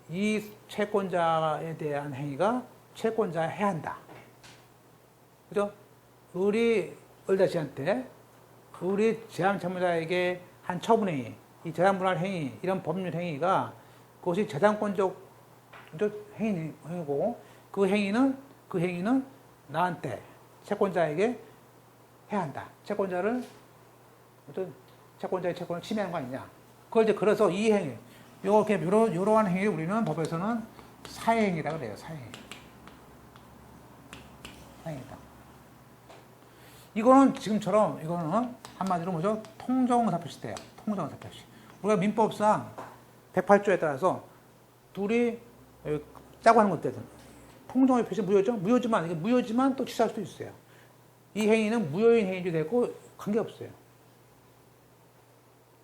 이 채권자에 대한 행위가 채권자가 해야 한다. 그죠? 우리 을다씨한테 우리 제한채무자에게 한 처분행위, 이 재산분할 행위, 이런 법률 행위가 그것이 재산권적 행위고 그 행위는 나한테 채권자에게 해야 한다. 채권자의 채권을 침해한 거 아니냐. 그걸 이제 그래서 이 행위, 이러한 행위를 우리는 법에서는 사회행위라고 그래요. 사회행위다. 이거는 지금처럼 이거는 한마디로 뭐죠? 통정사 표시돼요. 통정사 표시. 우리가 민법상 108조에 따라서 둘이 짜고 하는 것들 통정의 표시 무효죠? 무효지만 이게 무효지만 또 취소할 수도 있어요. 이 행위는 무효인 행위도 되고 관계없어요.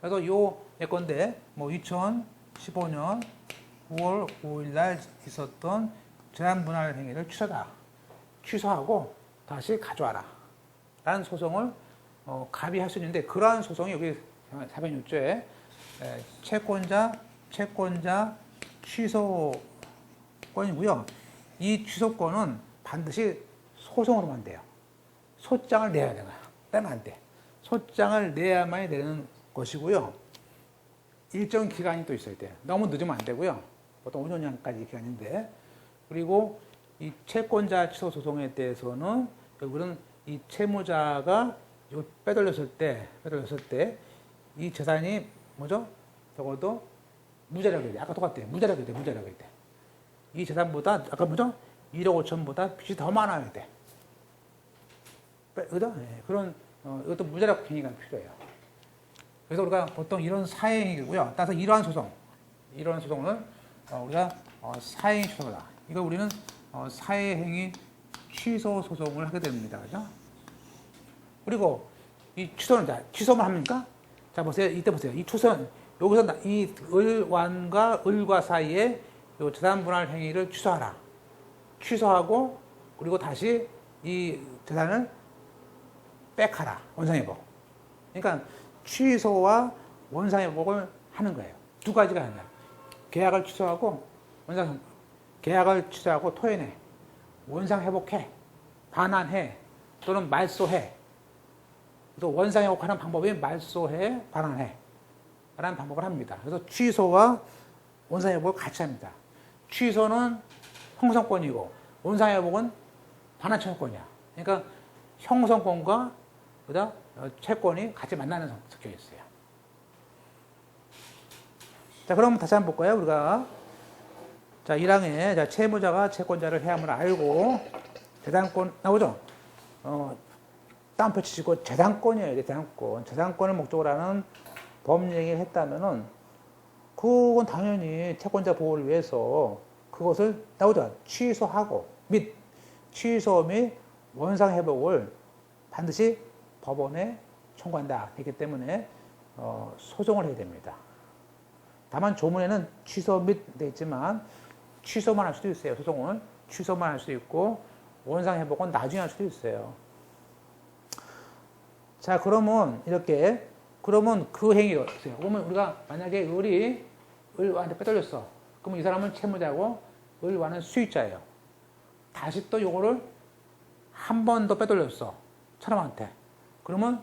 그래서 요 예건데 뭐 2015년 9월 5일 날 있었던 재산분할 행위를 취소다. 취소하고 다시 가져와라. 라는 소송을 가비할 수 있는데 그러한 소송이 여기 406조에 채권자 취소권이고요. 이 취소권은 반드시 소송으로만 돼요. 소장을 내야 되나? 빼면 안 돼. 소장을 내야만이 되는 것이고요. 일정 기간이 또 있어야 돼요. 너무 늦으면 안 되고요. 보통 5년까지 기간인데. 그리고 이 채권자 취소 소송에 대해서는 결국은 이 채무자가 빼돌렸을 때 이 재산이 뭐죠? 적어도 무자력이 돼. 아까 똑같대요. 무자력이 돼. 이 재산보다 아까 뭐죠? 1억 5천보다 빚이 더 많아야 돼. 그죠? 네, 그런 이것도 무자력 행위가 필요해요. 그래서 우리가 보통 이런 사행이고요. 따라서 이러한 소송은 우리가 사행 취소다. 이거 우리는 사행이 취소 소송을 하게 됩니다. 그죠? 그리고 이 취소는 취소만 합니까? 자 보세요. 이때 보세요. 이 취소는 여기서 이 을완과 을과 사이에 요 재산 분할 행위를 취소하라. 취소하고 그리고 다시 이 재산을 백하라. 원상회복. 그러니까 취소와 원상회복을 하는 거예요. 두 가지가 아니라 계약을 취소하고 토해내. 원상회복해. 반환해. 또는 말소해. 또 원상회복하는 방법이 말소해, 반환해. 라는 방법을 합니다. 그래서 취소와 원상회복을 같이 합니다. 취소는 형성권이고 원상회복은 반환청구권이야. 그러니까 형성권과 채권이 같이 만나는 섞여 있어요. 자, 그럼 다시 한번 볼까요? 우리가 자 1항에 채무자가 채권자를 해함을 알고 재산권 나오죠? 다운표 치시고 재산권이에요. 재산권. 재산권을 목적으로 하는 법령을 했다면은 그건 당연히 채권자 보호를 위해서 그것을 나오죠. 취소 및 원상 회복을 반드시 법원에 청구한다. 했기 때문에 소송을 해야 됩니다. 다만 조문에는 취소 및 돼 있지만 취소만 할 수도 있어요. 소송을 취소만 할 수도 있고 원상 회복은 나중에 할 수도 있어요. 자, 그러면 그 행위로 보세요. 그러면 우리가 만약에 을한테 빼돌렸어. 그러면 이 사람은 채무자고 을와는 수익자예요. 다시 또 요거를 한 번 더 빼돌렸어. 사람한테. 그러면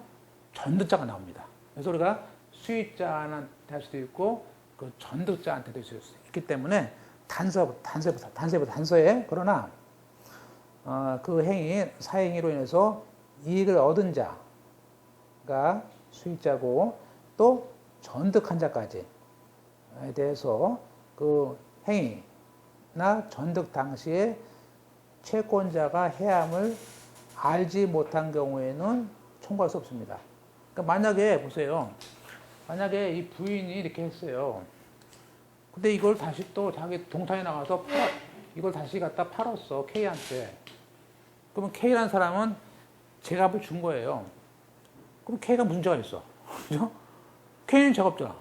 전득자가 나옵니다. 그래서 우리가 수익자한테 할 수도 있고 그 전득자한테 될 수 있기 때문에 단서에 그러나 그 행위 사행위로 인해서 이익을 얻은 자가 수익자고 또 전득한 자까지에 대해서 그 행위나 전득 당시에 채권자가 해함을 알지 못한 경우에는 청구할 수 없습니다. 그러니까 만약에 보세요. 만약에 이 부인이 이렇게 했어요. 근데 이걸 다시 또 자기 동탄에 나가서 이걸 다시 갖다 팔았어. K한테. 그러면 K라는 사람은 제값을 준 거예요. 그럼 K가 문제가 있어. 그죠? K는 죄가 없잖아.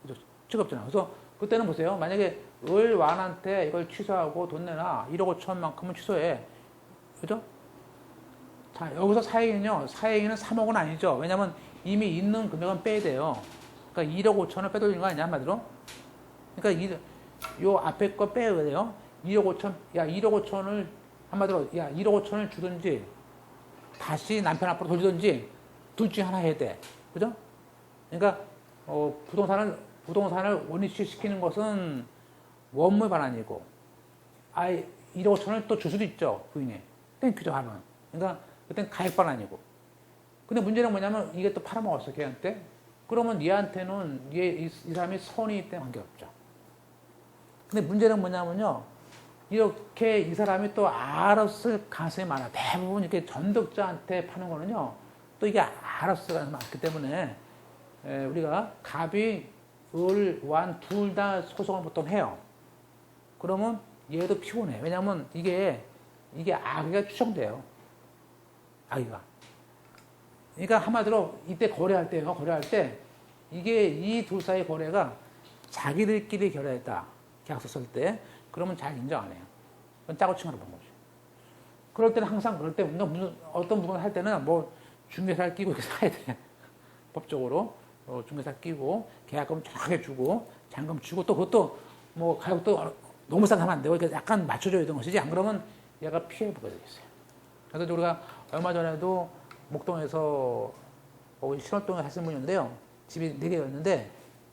그죠? 죄가 없잖아. 그래서 그때는 보세요. 만약에 을완한테 이걸 취소하고 돈 내놔. 1억 5천만큼은 취소해. 그죠? 자, 여기서 사행은요. 사행은 3억은 아니죠. 왜냐면 이미 있는 금액은 빼야 돼요. 그러니까 1억 5천을 빼돌리는 거 아니야, 한마디로? 그러니까 요 앞에 거 빼야 돼요. 1억 5천, 1억 5천을 한마디로 1억 5천을 주든지 다시 남편 앞으로 돌리든지 둘 중에 하나 해야 돼. 그죠? 그러니까 부동산을 원위치 시키는 것은 원물 반환이고 1억 5천을 또 줄 수도 있죠. 부인이. 땡큐죠, 하면. 그러니까 그땐 가액 반환이고. 근데 문제는 뭐냐면 이게 또 팔아먹었어, 걔한테. 그러면 얘한테는 이 사람이 선의이기 때문에 관계없죠. 근데 문제는 뭐냐면요. 이렇게 이 사람이 또 알았을 가능성이 많아. 대부분 이렇게 전득자한테 파는 거는요. 또 이게 알았어가 많기 때문에 우리가 갑이 을, 완 둘 다 소송을 보통 해요. 그러면 얘도 피곤해. 왜냐면 이게 아기가 추정돼요. 아기가. 그러니까 한마디로 이때 거래할 때 이게 이 둘 사이 거래가 자기들끼리 결의했다. 계약서 쓸 때. 그러면 잘 인정 안 해요. 그건 짜고 칭하러 본 거죠. 그럴 때는 항상 그럴 때 어떤 물건을 할 때는 뭐 중개사를 끼고 이렇게 사야 돼. 법적으로. 중개사 끼고 계약금 정확하게 주고 잔금 주고 또 그것도 뭐 가격도 너무 싸게 하면 안 되고 약간 맞춰줘야 되는 것이지 안 그러면 얘가 피해보게 되겠어요. 그래서 우리가 얼마 전에도 목동에서 신월동에 사신 분인데요. 집이 4개였는데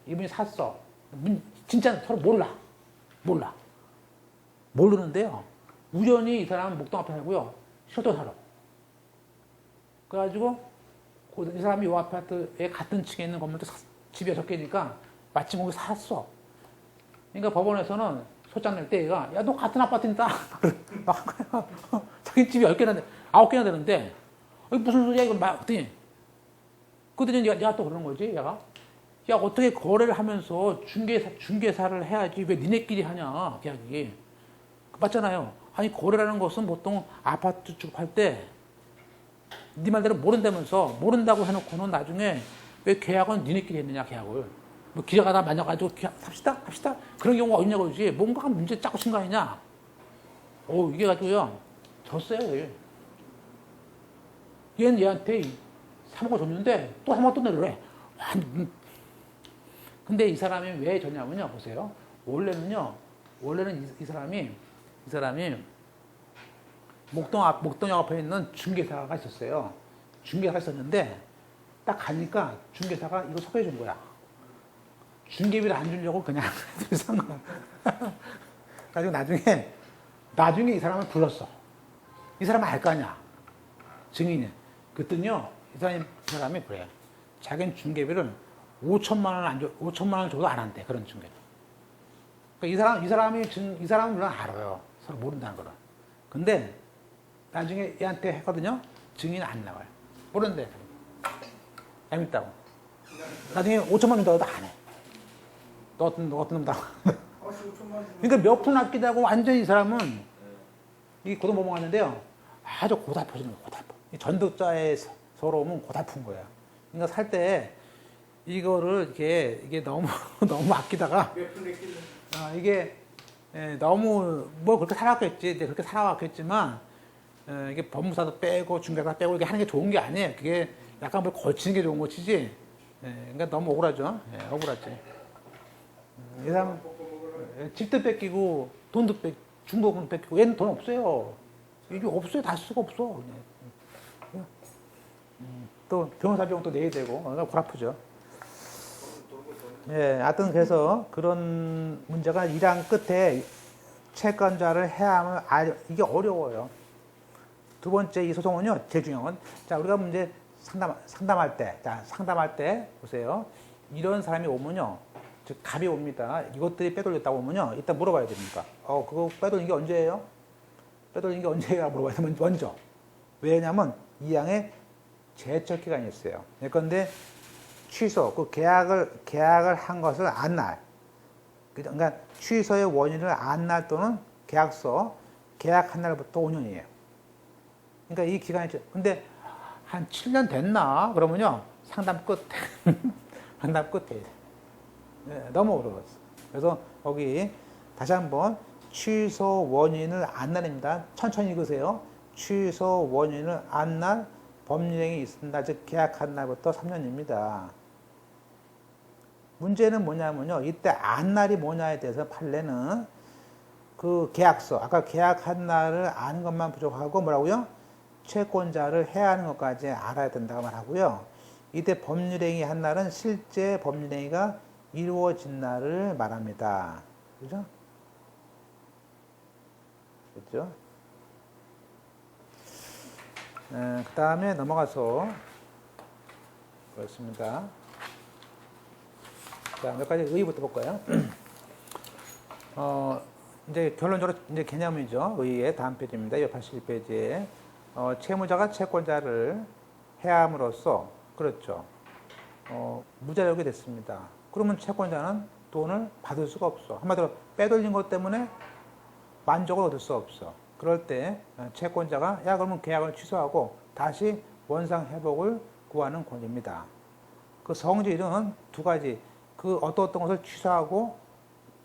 이분이 샀어. 진짜 서로 몰라. 모르는데요. 우연히 이 사람은 목동 앞에 살고요. 신월동 살아. 그래가지고 이 사람이 이 아파트에 같은 층에 있는 건물도 집이 6개니까 마침 거기 살았어. 그러니까 법원에서는 소장 낼 때 얘가 야 너 같은 아파트니까 막 한 거야. 자기 집이 10개나 9개나 되는데 무슨 소리야 이거 막 그랬더니 얘가 또 그러는 거지 얘가 야 어떻게 거래를 하면서 중개사를 해야지 왜 니네끼리 하냐 계약이 맞잖아요. 아니 거래라는 것은 보통 아파트 취급할 때 네 말대로 모른다고 해놓고는 나중에 왜 계약은 니네끼리 했느냐 계약을 뭐 기자가 다 만나가지고 삽시다 그런 경우가 어딨냐고 그러지 뭔가 문제 짜고 친 거 아니냐 이게 가지고요 졌어요 얘는 얘한테 3억을 줬는데 또 3억 또 내려래 근데 이 사람이 왜 졌냐면요 보세요 원래는 이 사람이 목동역 앞에 있는 중개사가 있었어요. 중개사가 있었는데 딱 가니까 중개사가 이거 소개해 준 거야. 중개비를 안 주려고 그냥 산 거야. 그래가지고 나중에 이 사람을 불렀어. 이 사람은 알 거 아니야. 증인이. 그랬더니요, 이 사람이 그래. 자기는 중개비를 5천만 원 줘도 안 한대. 그런 중개비. 그러니까 이 사람은 물론 알아요. 서로 모른다는 거를. 근데 나중에 얘한테 했거든요. 증인은 안 나와요. 모르는데. 얄밉다고. 나중에 5천만 원 준다고 안 해. 너 어떤 놈다. 그러니까 몇 푼 아끼다고 완전히 이 사람은 이 고등 넘어갔는데요. 아주 고달퍼지는 거야, 고달퍼. 전득자의 서러움은 고달픈 거야. 그러니까 살 때 이거를 이게 너무 아끼다가 이게 너무 뭐 그렇게 살아왔겠지. 그렇게 살아왔겠지만 이게 법무사도 빼고 중개사 빼고 이렇게 하는 게 좋은 게 아니에요. 그게 약간 뭘 걸치는 게 좋은 것이지. 그러니까 너무 억울하죠. 억울하지. 이 사람 집도 뺏기고 돈도 중도금 뺏기고 얘는 돈 없어요. 이게 없어요. 다 쓸 수가 없어. 또 변호사 비용도 내야 되고 골 아프죠. 하여튼 그래서 그런 문제가 일한 끝에 채권자를 해야 하면 이게 어려워요. 두 번째 이 소송은요, 제일 중요한 건, 자, 우리가 문제 상담할 때, 보세요. 이런 사람이 오면요, 즉, 갑이 옵니다. 이것들이 빼돌렸다고 오면요, 일단 물어봐야 됩니까? 그거 빼돌린 게 언제예요? 빼돌린 게 언제예요? 물어봐야 되면 먼저. 왜냐면, 이 양에 제철 기간이 있어요. 그런데, 취소, 그 계약을 한 것을 안 날. 그러니까, 취소의 원인을 안 날 또는 계약서, 계약한 날부터 5년이에요. 그러니까 이 기간이, 근데 한 7년 됐나? 그러면요, 상담 끝. 상담 끝에. 너무 어려웠어. 그래서 거기 다시 한번 취소 원인을 안 날입니다. 천천히 읽으세요. 취소 원인을 안 날 법률행위 있습니다. 즉, 계약한 날부터 3년입니다. 문제는 뭐냐면요, 이때 안 날이 뭐냐에 대해서 판례는 그 계약서, 아까 계약한 날을 아는 것만 부족하고 뭐라고요? 채권자를 해야 하는 것까지 알아야 된다고 말하고요. 이때 법률행위 한 날은 실제 법률행위가 이루어진 날을 말합니다. 그죠? 그죠? 그 다음에 넘어가서 그렇습니다. 자, 몇 가지 의의부터 볼까요? 이제 결론적으로 이제 개념이죠. 의의의 다음 페이지입니다. 81페이지에. 채무자가 채권자를 해함으로써 그렇죠. 무자력이 됐습니다. 그러면 채권자는 돈을 받을 수가 없어. 한마디로 빼돌린 것 때문에 만족을 얻을 수 없어. 그럴 때 채권자가 야 그러면 계약을 취소하고 다시 원상 회복을 구하는 권리입니다. 그 성질은 두 가지. 그 어떤 것을 취소하고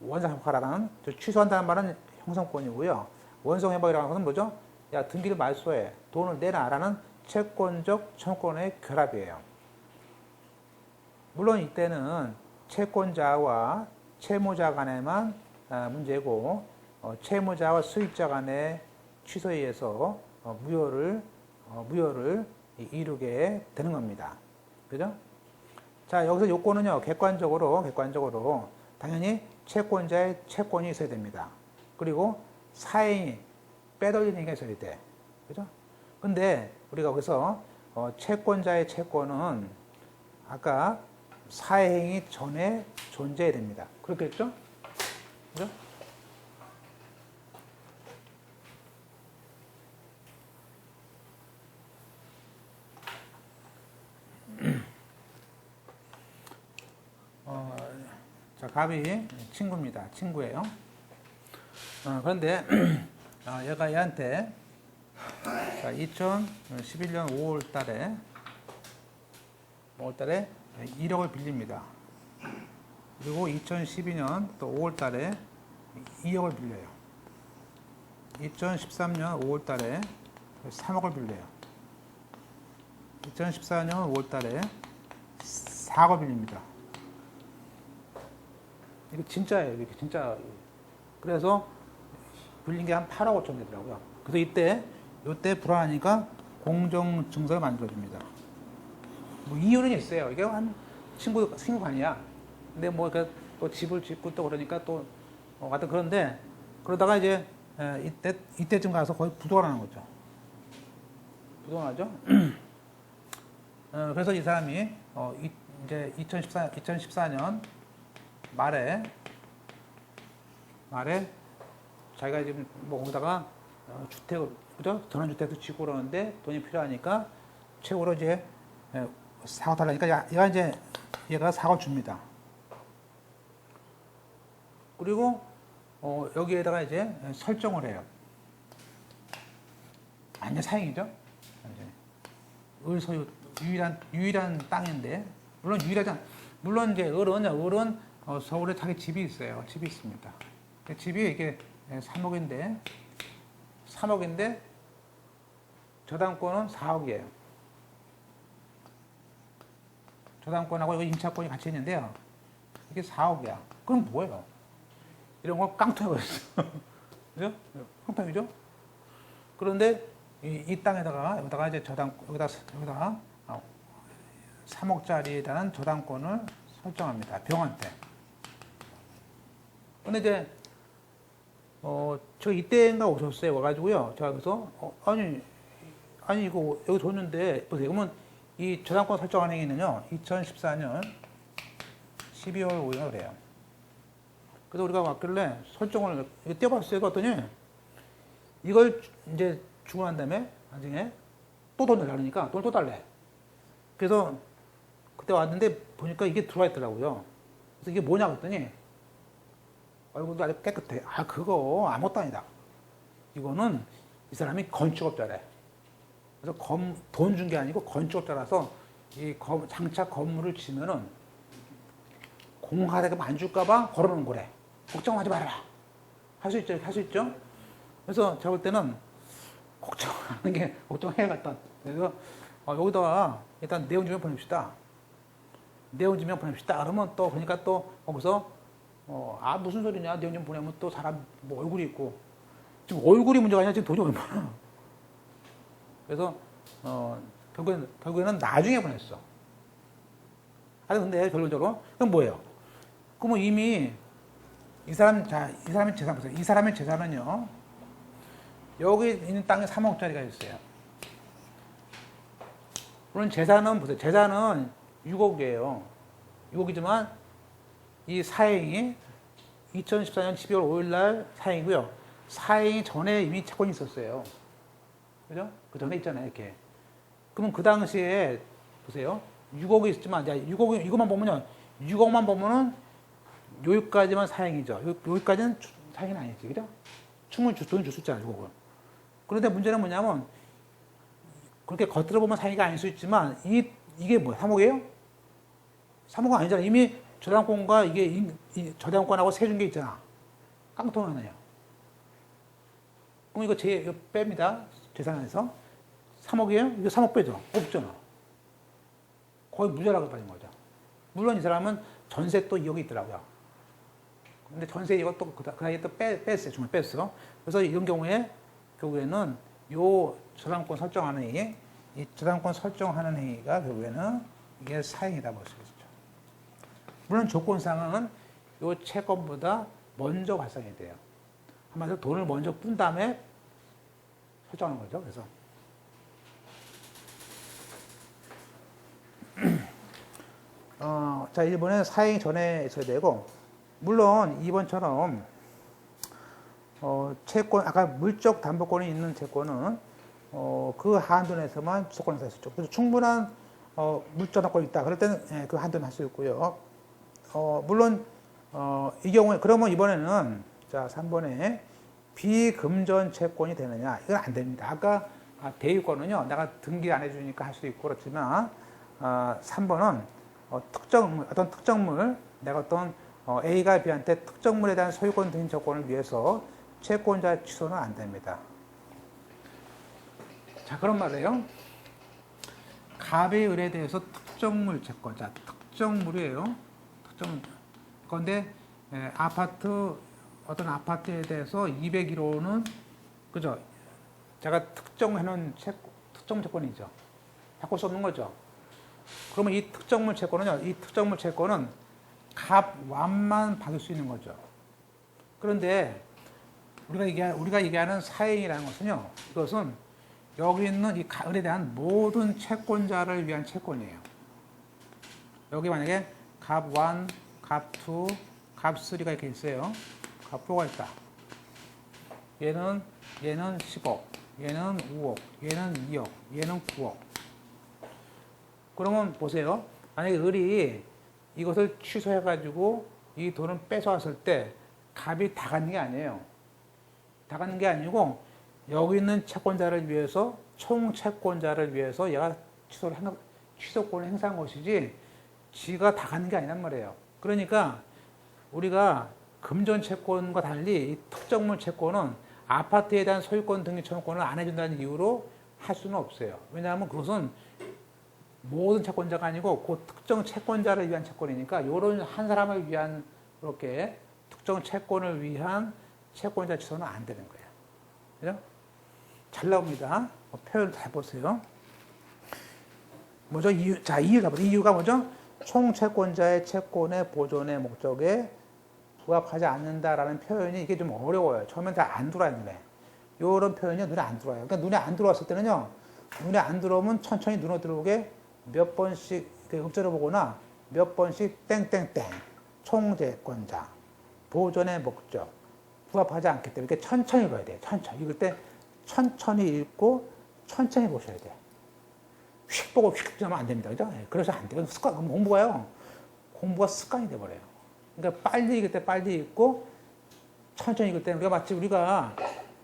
원상 회복하라는 취소한다는 말은 형성권이고요. 원상 회복이라는 것은 뭐죠? 야 등기를 말소해 돈을 내놔라는 채권적 청구권의 결합이에요. 물론 이때는 채권자와 채무자 간에만 문제고 채무자와 수익자 간의 취소에 의해서 무효를 이루게 되는 겁니다. 그죠? 자, 여기서 요건은요, 객관적으로 당연히 채권자의 채권이 있어야 됩니다. 그리고 사행이 빼돌리는 얘기가 있어야 돼. 그죠? 근데 우리가 여기서 채권자의 채권은 아까 사행이 전에 존재해야 됩니다. 그렇겠죠? 그죠? 자, 갑이 친구입니다. 친구예요. 그런데 얘가 얘한테 자, 2011년 5월 달에 1억을 빌립니다. 그리고 2012년 또 5월 달에 2억을 빌려요. 2013년 5월 달에 3억을 빌려요. 2014년 5월 달에 4억을 빌립니다. 이게 진짜예요. 이게 진짜. 그래서 빌린 게 한 8억 5천 되더라고요. 그래서 이때 불안하니까 공정증서를 만들어줍니다. 뭐 이유는 있어요. 이게 한 친구 아니야. 근데 뭐 또 집을 짓고 또 그러니까 또 하여튼 그런데 그러다가 이제 이때쯤 가서 거의 부도가 나는 거죠. 부도가 나죠. 그래서 이 사람이 이제 2014년 말에 자기가 지금 뭐 거기다가 주택을 그죠? 전원주택도 짓고 그러는데 돈이 필요하니까 최고로 이제 4억 달라니까 얘가 4억 줍니다. 그리고 여기에다가 이제 설정을 해요. 완전 사행이죠. 을 소유 유일한 땅인데 물론 이제 을은 서울에 자기 집이 있어요. 집이 있습니다. 집이 이게 3억인데 저당권은 4억이에요. 저당권하고 이거 임차권이 같이 있는데요. 이게 4억이야. 그럼 뭐예요? 이런 걸 깡통해버렸어. 그죠? 깡통이죠? 그런데 이 땅에다가 여기다가 이제 여기다가 3억짜리에 대한 저당권을 설정합니다. 병한테. 근데 이제 저 이때인가 오셨어요. 와가지고요. 제가 그래서 아니 이거 여기 줬는데 보세요. 그러면 이 저당권 설정하는 게는요. 2014년 12월 5일 그래요. 그래서 우리가 왔길래 설정을 떼어봤어요. 그랬더니 이걸 이제 주고 난 다음에 나중에 또 돈 달라니까 돈을 또 달래. 그래서 그때 왔는데 보니까 이게 들어와 있더라고요. 그래서 이게 뭐냐 그랬더니 얼굴도 아주 깨끗해. 그거 아무것도 아니다. 이거는 이 사람이 건축업자래. 그래서 돈 준 게 아니고 건축업자라서 이 장착 건물을 지면은 공사대금 안 줄까봐 걸어놓은 거래. 걱정하지 말아라. 할 수 있죠? 그래서 제가 볼 때는 걱정해야겠다. 그래서 여기다가 일단 내용 증명 보냅시다. 그러면 또 보니까 또 거기서 무슨 소리냐? 내용 증명 보내면 또 사람 뭐 얼굴이 있고 지금 얼굴이 문제가 아니라 지금 돈이 얼마나? 그래서 결국에는 나중에 보냈어. 근데 결론적으로 그럼 뭐예요? 그러면 이미 이 사람의 재산 보세요. 이 사람의 재산은요. 여기 있는 땅에 3억짜리가 있어요. 물론 재산은 보세요. 재산은 6억이에요. 6억이지만 이 사행이 2014년 12월 5일 날 사행이고요. 사행이 전에 이미 채권이 있었어요. 그죠? 그 전에 있잖아요. 이렇게. 그러면 그 당시에 보세요. 6억이 있지만, 6억, 이것만 보면요. 6억만 보면은 여기까지만 사행이죠. 여기까지는 사행이 아니지. 그죠? 충분히 돈을 줄 수 있잖아, 6억을. 그런데 문제는 뭐냐면, 그렇게 겉으로 보면 사행이가 아닐 수 있지만, 이게 뭐야? 3억이에요? 3억은 아니잖아. 이미 저당권과 저당권하고 세준 게 있잖아. 깡통 하나요. 그럼 이거 뺍니다. 재산에서. 3억이에요? 이거 3억 빼죠? 없잖아. 거의 무자라고 빠진 거죠. 물론 이 사람은 전세 또 2억이 있더라고요. 근데 전세 이것도 그 나이에 또 뺐어요. 정말 뺐어. 그래서 이런 결국에는 요 저당권 설정하는 행위, 이 저당권 설정하는 행위가 결국에는 이게 사행이다 볼 수 있죠. 물론 조건상은 요 채권보다 먼저 발생이 돼요. 한마디로 돈을 먼저 푼 다음에 설정하는 거죠. 그래서 자, 1번은 사행이 전에 있어야 되고, 물론 2번처럼 채권, 아까 물적 담보권이 있는 채권은 그 한도 내에서만 주소권에서 할 수 있죠. 그래서 충분한 물적 담보권이 있다. 그럴 때는 그 한도는 할 수 있고요. 물론 이 경우에 그러면 이번에는 자 3번에 비금전 채권이 되느냐? 이건 안 됩니다. 아까 대유권은요, 내가 등기 안 해주니까 할 수 있고 그렇지만 3번은 어떤 특정물, 내가 어떤 A가 B한테 특정물에 대한 소유권 등기 조건을 위해서 채권자 취소는 안 됩니다. 자, 그런 말이에요. 갑의 을에 대해서 특정물 채권, 자, 특정물이에요. 특정. 그런데 어떤 아파트에 대해서 201호는 그죠? 제가 특정해놓은 특정 채권이죠. 바꿀 수 없는 거죠. 그러면 이 특정물 채권은 갑, 완만 받을 수 있는 거죠. 그런데 우리가 얘기하는 사행이라는 것은요, 이것은 여기 있는 이 을에 대한 모든 채권자를 위한 채권이에요. 여기 만약에 갑 1, 갑 2, 갑 3가 이렇게 있어요. 갑 4가 있다. 얘는 10억, 얘는 5억, 얘는 2억, 얘는 9억. 그러면 보세요. 만약에 을이 이것을 취소해가지고 이 돈을 뺏어왔을 때 갑이 다 갖는 게 아니에요. 다 갖는 게 아니고 여기 있는 채권자를 위해서, 총 채권자를 위해서 얘가 취소권을 행사한 것이지 지가 다 갖는 게 아니란 말이에요. 그러니까 우리가 금전 채권과 달리 이 특정물 채권은 아파트에 대한 소유권 등기 청구권을 안 해준다는 이유로 할 수는 없어요. 왜냐하면 그것은 모든 채권자가 아니고 그 특정 채권자를 위한 채권이니까 이런 한 사람을 위한 그렇게 특정 채권을 위한 채권자 취소는 안 되는 거예요. 그죠? 잘 나옵니다. 표현 잘 보세요. 뭐죠? 이유가 뭐죠? 총 채권자의 채권의 보존의 목적에 부합하지 않는다라는 표현이 이게 좀 어려워요. 처음엔 잘 안 들어와요, 눈에. 이런 표현이 눈에 안 들어와요. 그러니까 눈에 안 들어왔을 때는요, 눈에 안 들어오면 천천히 눈에 들어오게 몇 번씩 읊조려 보거나 몇 번씩 땡땡땡 총채권자 보존의 목적 부합하지 않기 때문에 이렇게 천천히 봐야 돼요. 천천히 읽을 때 천천히 읽고 천천히 보셔야 돼요. 휙 보고 휙 하면 안 됩니다. 그죠? 그래서 안 돼요. 공부가 습관이 돼버려요. 그러니까 빨리 읽을 때 빨리 읽고 천천히 읽을 때 우리가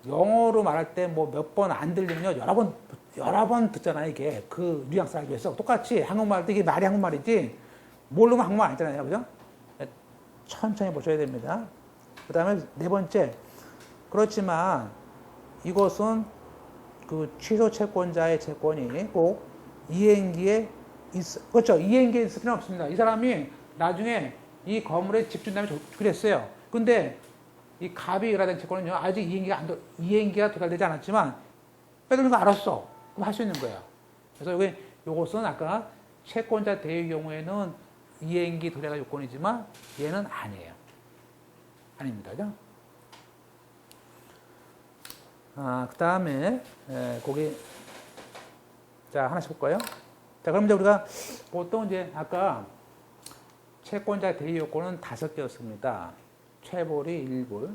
영어로 말할 때 뭐 몇 번 안 들리면요 여러 번 듣잖아요. 이게 그 뉘앙스 알기 위해서 똑같이 한국말 할 때 이게 말이 한국말이지 모르면 한국말 아니잖아요. 그죠? 천천히 보셔야 됩니다. 그 다음에 네 번째, 그렇지만 이것은 그 취소 채권자의 채권이 꼭 이행기에 그렇죠. 이행기에 있을 필요는 없습니다. 이 사람이 나중에 이 건물에 집준다음에 그랬어요. 근데 이 갑이 을화된 채권은요, 아직 이행기가 도달되지 않았지만 빼돌린 거 알았어. 그럼 할 수 있는 거예요. 그래서 요것은 아까 채권자 대의 경우에는 이행기 도래가 요건이지만 얘는 아니에요. 아닙니다. 그죠? 그 다음에 거기 자 하나씩 볼까요? 자, 그럼 이제 우리가 보통 이제 아까 채권자 대의 요건은 5개였습니다. 채벌이 1불,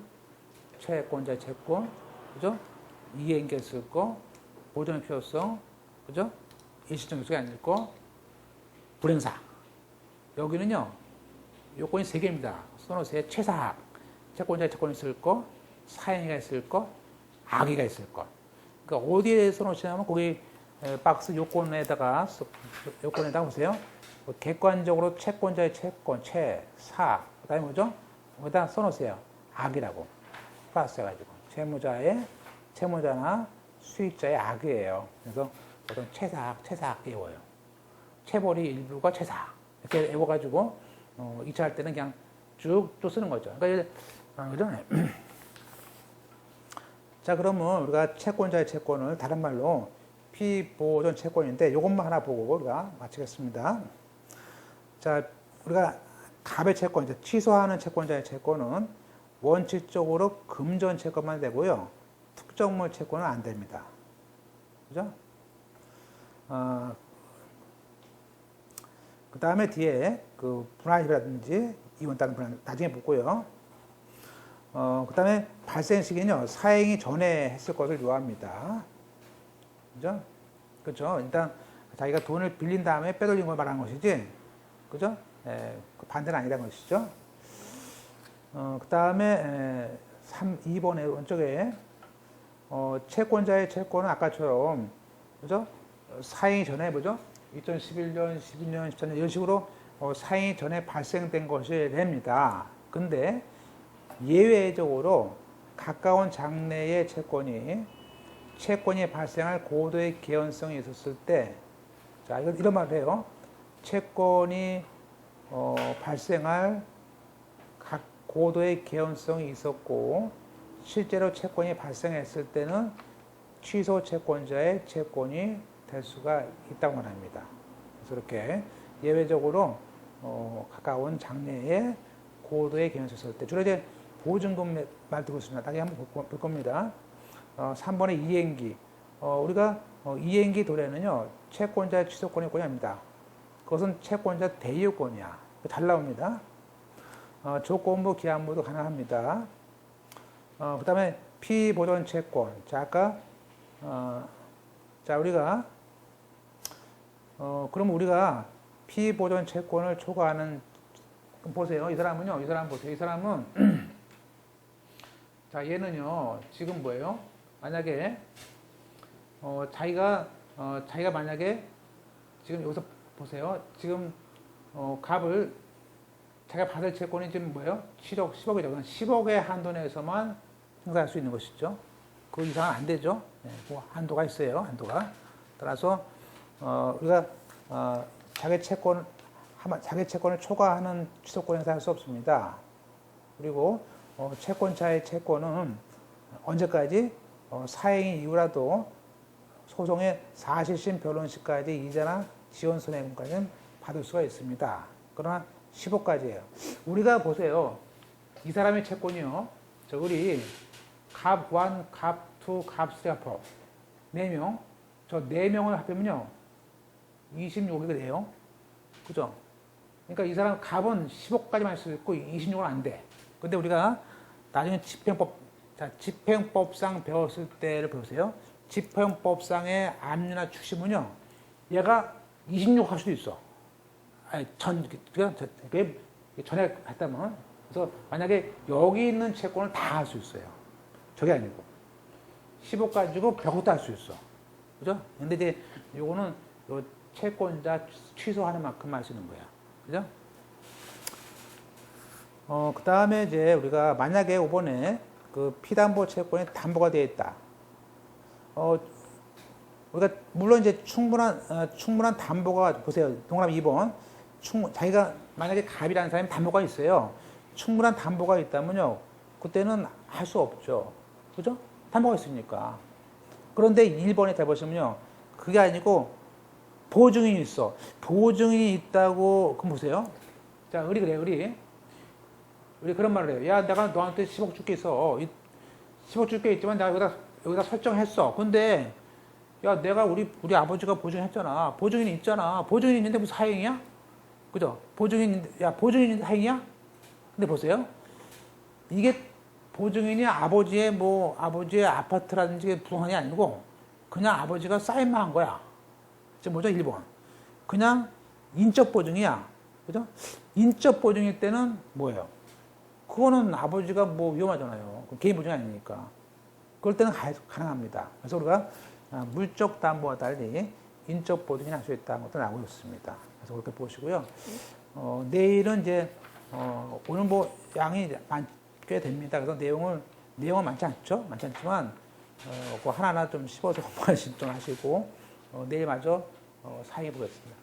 채권자 채권, 그죠? 이행기 쓸 거, 보존의 필요성, 그죠? 일시적 요소가 아니고 불행사. 여기는요, 요건이 3개입니다. 써놓으세요. 최사악. 채권자의 채권이 있을 거, 사행이가 있을 거, 악의가 있을 거. 그러니까 어디에 써놓으시냐면 거기 박스 요건에다가 보세요. 객관적으로 채권자의 채권, 최사. 그 다음에 뭐죠? 거기다 써놓으세요. 악이라고. 플러스 해가지고. 채무자나 수익자의 악이에요. 그래서 보통 최사악 외워요. 채벌이 일부가 최사악. 이렇게 외워가지고, 2차 할 때는 그냥 쭉 또 쓰는 거죠. 그러니까, 그죠? 자, 그러면 우리가 채권자의 채권을 다른 말로 피보존 채권인데 이것만 하나 보고 우리가 마치겠습니다. 자, 우리가 갑의 채권, 이제 취소하는 채권자의 채권은 원칙적으로 금전 채권만 되고요. 특정물 채권은 안 됩니다. 그죠? 그 다음에 뒤에 그 분할이라든지 이원 따른 분할 나중에 보고요. 그 다음에 발생 시기는요, 사행이 전에 했을 것을 요합니다. 그죠? 그죠? 일단 자기가 돈을 빌린 다음에 빼돌린 걸 말하는 것이지, 그죠? 그 반대는 아니라는 것이죠. 그 다음에 2번의 오른쪽에 채권자의 채권은 아까처럼, 그죠? 사행이 전에 뭐죠? 2011년, 12년, 14년 이런 식으로 사행이 전에 발생된 것이 됩니다. 근데 예외적으로 가까운 장래의 채권이 발생할 고도의 개연성이 있었을 때, 자, 이런 말을 해요. 채권이 발생할 고도의 개연성이 있었고, 실제로 채권이 발생했을 때는 취소 채권자의 채권이 될 수가 있다고 말합니다. 그래서 이렇게 예외적으로 가까운 장래에 고도의 개연성이 있었을 때, 주로 이제 보증금 말 듣고 있습니다. 나중에 한번 볼 겁니다. 3번의 이행기. 우리가 이행기 도래는요, 채권자의 취소권이 아닙니다. 그것은 채권자 대유권이야. 잘 나옵니다. 조건부, 기한부도 가능합니다. 그 다음에 피보존 채권. 자, 아까, 자, 우리가, 그럼 우리가 피보존 채권을 초과하는, 보세요. 이 사람 보세요. 이 사람은, 자, 얘는요, 지금 뭐예요? 만약에, 자기가 만약에, 지금 여기서 보세요. 지금, 값을, 자기가 받을 채권이 지금 뭐예요? 7억, 10억이죠. 10억의 한도 내에서만 행사할 수 있는 것이죠. 그 이상은 안 되죠. 네, 뭐 한도가 있어요. 한도가. 따라서, 우리가, 자기 채권을 초과하는 취소권 행사할 수 없습니다. 그리고, 채권자의 채권은 언제까지 사행 이후라도 소송의 사실심 변론시까지 이자나 지원 손해금까지는 받을 수가 있습니다. 그러나 10억까지예요. 우리가 보세요. 이 사람의 채권이요. 우리 갑 1, 갑 2, 갑 3, 갑 4. 4명. 저 4명을 합하면요. 26억이 돼요. 그죠? 그러니까 이 사람 갑은 10억까지만 할 수 있고 26억은 안 돼. 근데 우리가 나중에 집행법상 배웠을 때를 보세요. 집행법상의 압류나 추심은요, 얘가 26 할 수도 있어. 아니, 전에 했다면. 그래서 만약에 여기 있는 채권을 다 할 수 있어요. 저게 아니고. 15 가지고 100억도 할 수 있어. 그죠? 근데 이제 요거는 요 채권자 취소하는 만큼 할 수 있는 거야. 그죠? 그 다음에 이제 우리가 만약에 이번에 그 피담보 채권이 담보가 되어 있다. 우리가 물론 이제 충분한 담보가, 보세요. 동그라미 2번. 자기가 만약에 갑이라는 사람이 담보가 있어요. 충분한 담보가 있다면요. 그때는 할 수 없죠. 그죠? 담보가 있으니까. 그런데 1번에 대보시면요. 그게 아니고 보증인이 있어. 보증인이 있다고, 그럼 보세요. 자, 의리 그래요, 의리. 우리 그런 말을 해요. 야, 내가 너한테 10억 줄게 있어. 10억 줄게 있지만 내가 여기다 설정했어. 근데, 야, 내가 우리 아버지가 보증했잖아. 보증인이 있잖아. 보증인이 있는데 무슨 사행이야? 그죠? 보증인이 있는데 사행이야? 근데 보세요. 이게 보증인이 아버지의 아파트라든지 부동산이 아니고, 그냥 아버지가 사인만 한 거야. 지금 뭐죠? 1번. 그냥 인적 보증이야. 그죠? 인적 보증일 때는 뭐예요? 그거는 아버지가 뭐 위험하잖아요. 개인 보증이 아니니까. 그럴 때는 가능합니다. 그래서 우리가 물적 담보와 달리 인적 보증이 할 수 있다는 것도 알고 있습니다. 그래서 그렇게 보시고요. 내일은 이제, 오늘 뭐 양이 꽤 됩니다. 그래서 내용은 많지 않죠? 많지 않지만, 그 하나하나 좀 씹어서 공부하시고, 내일 마저 사용해 보겠습니다.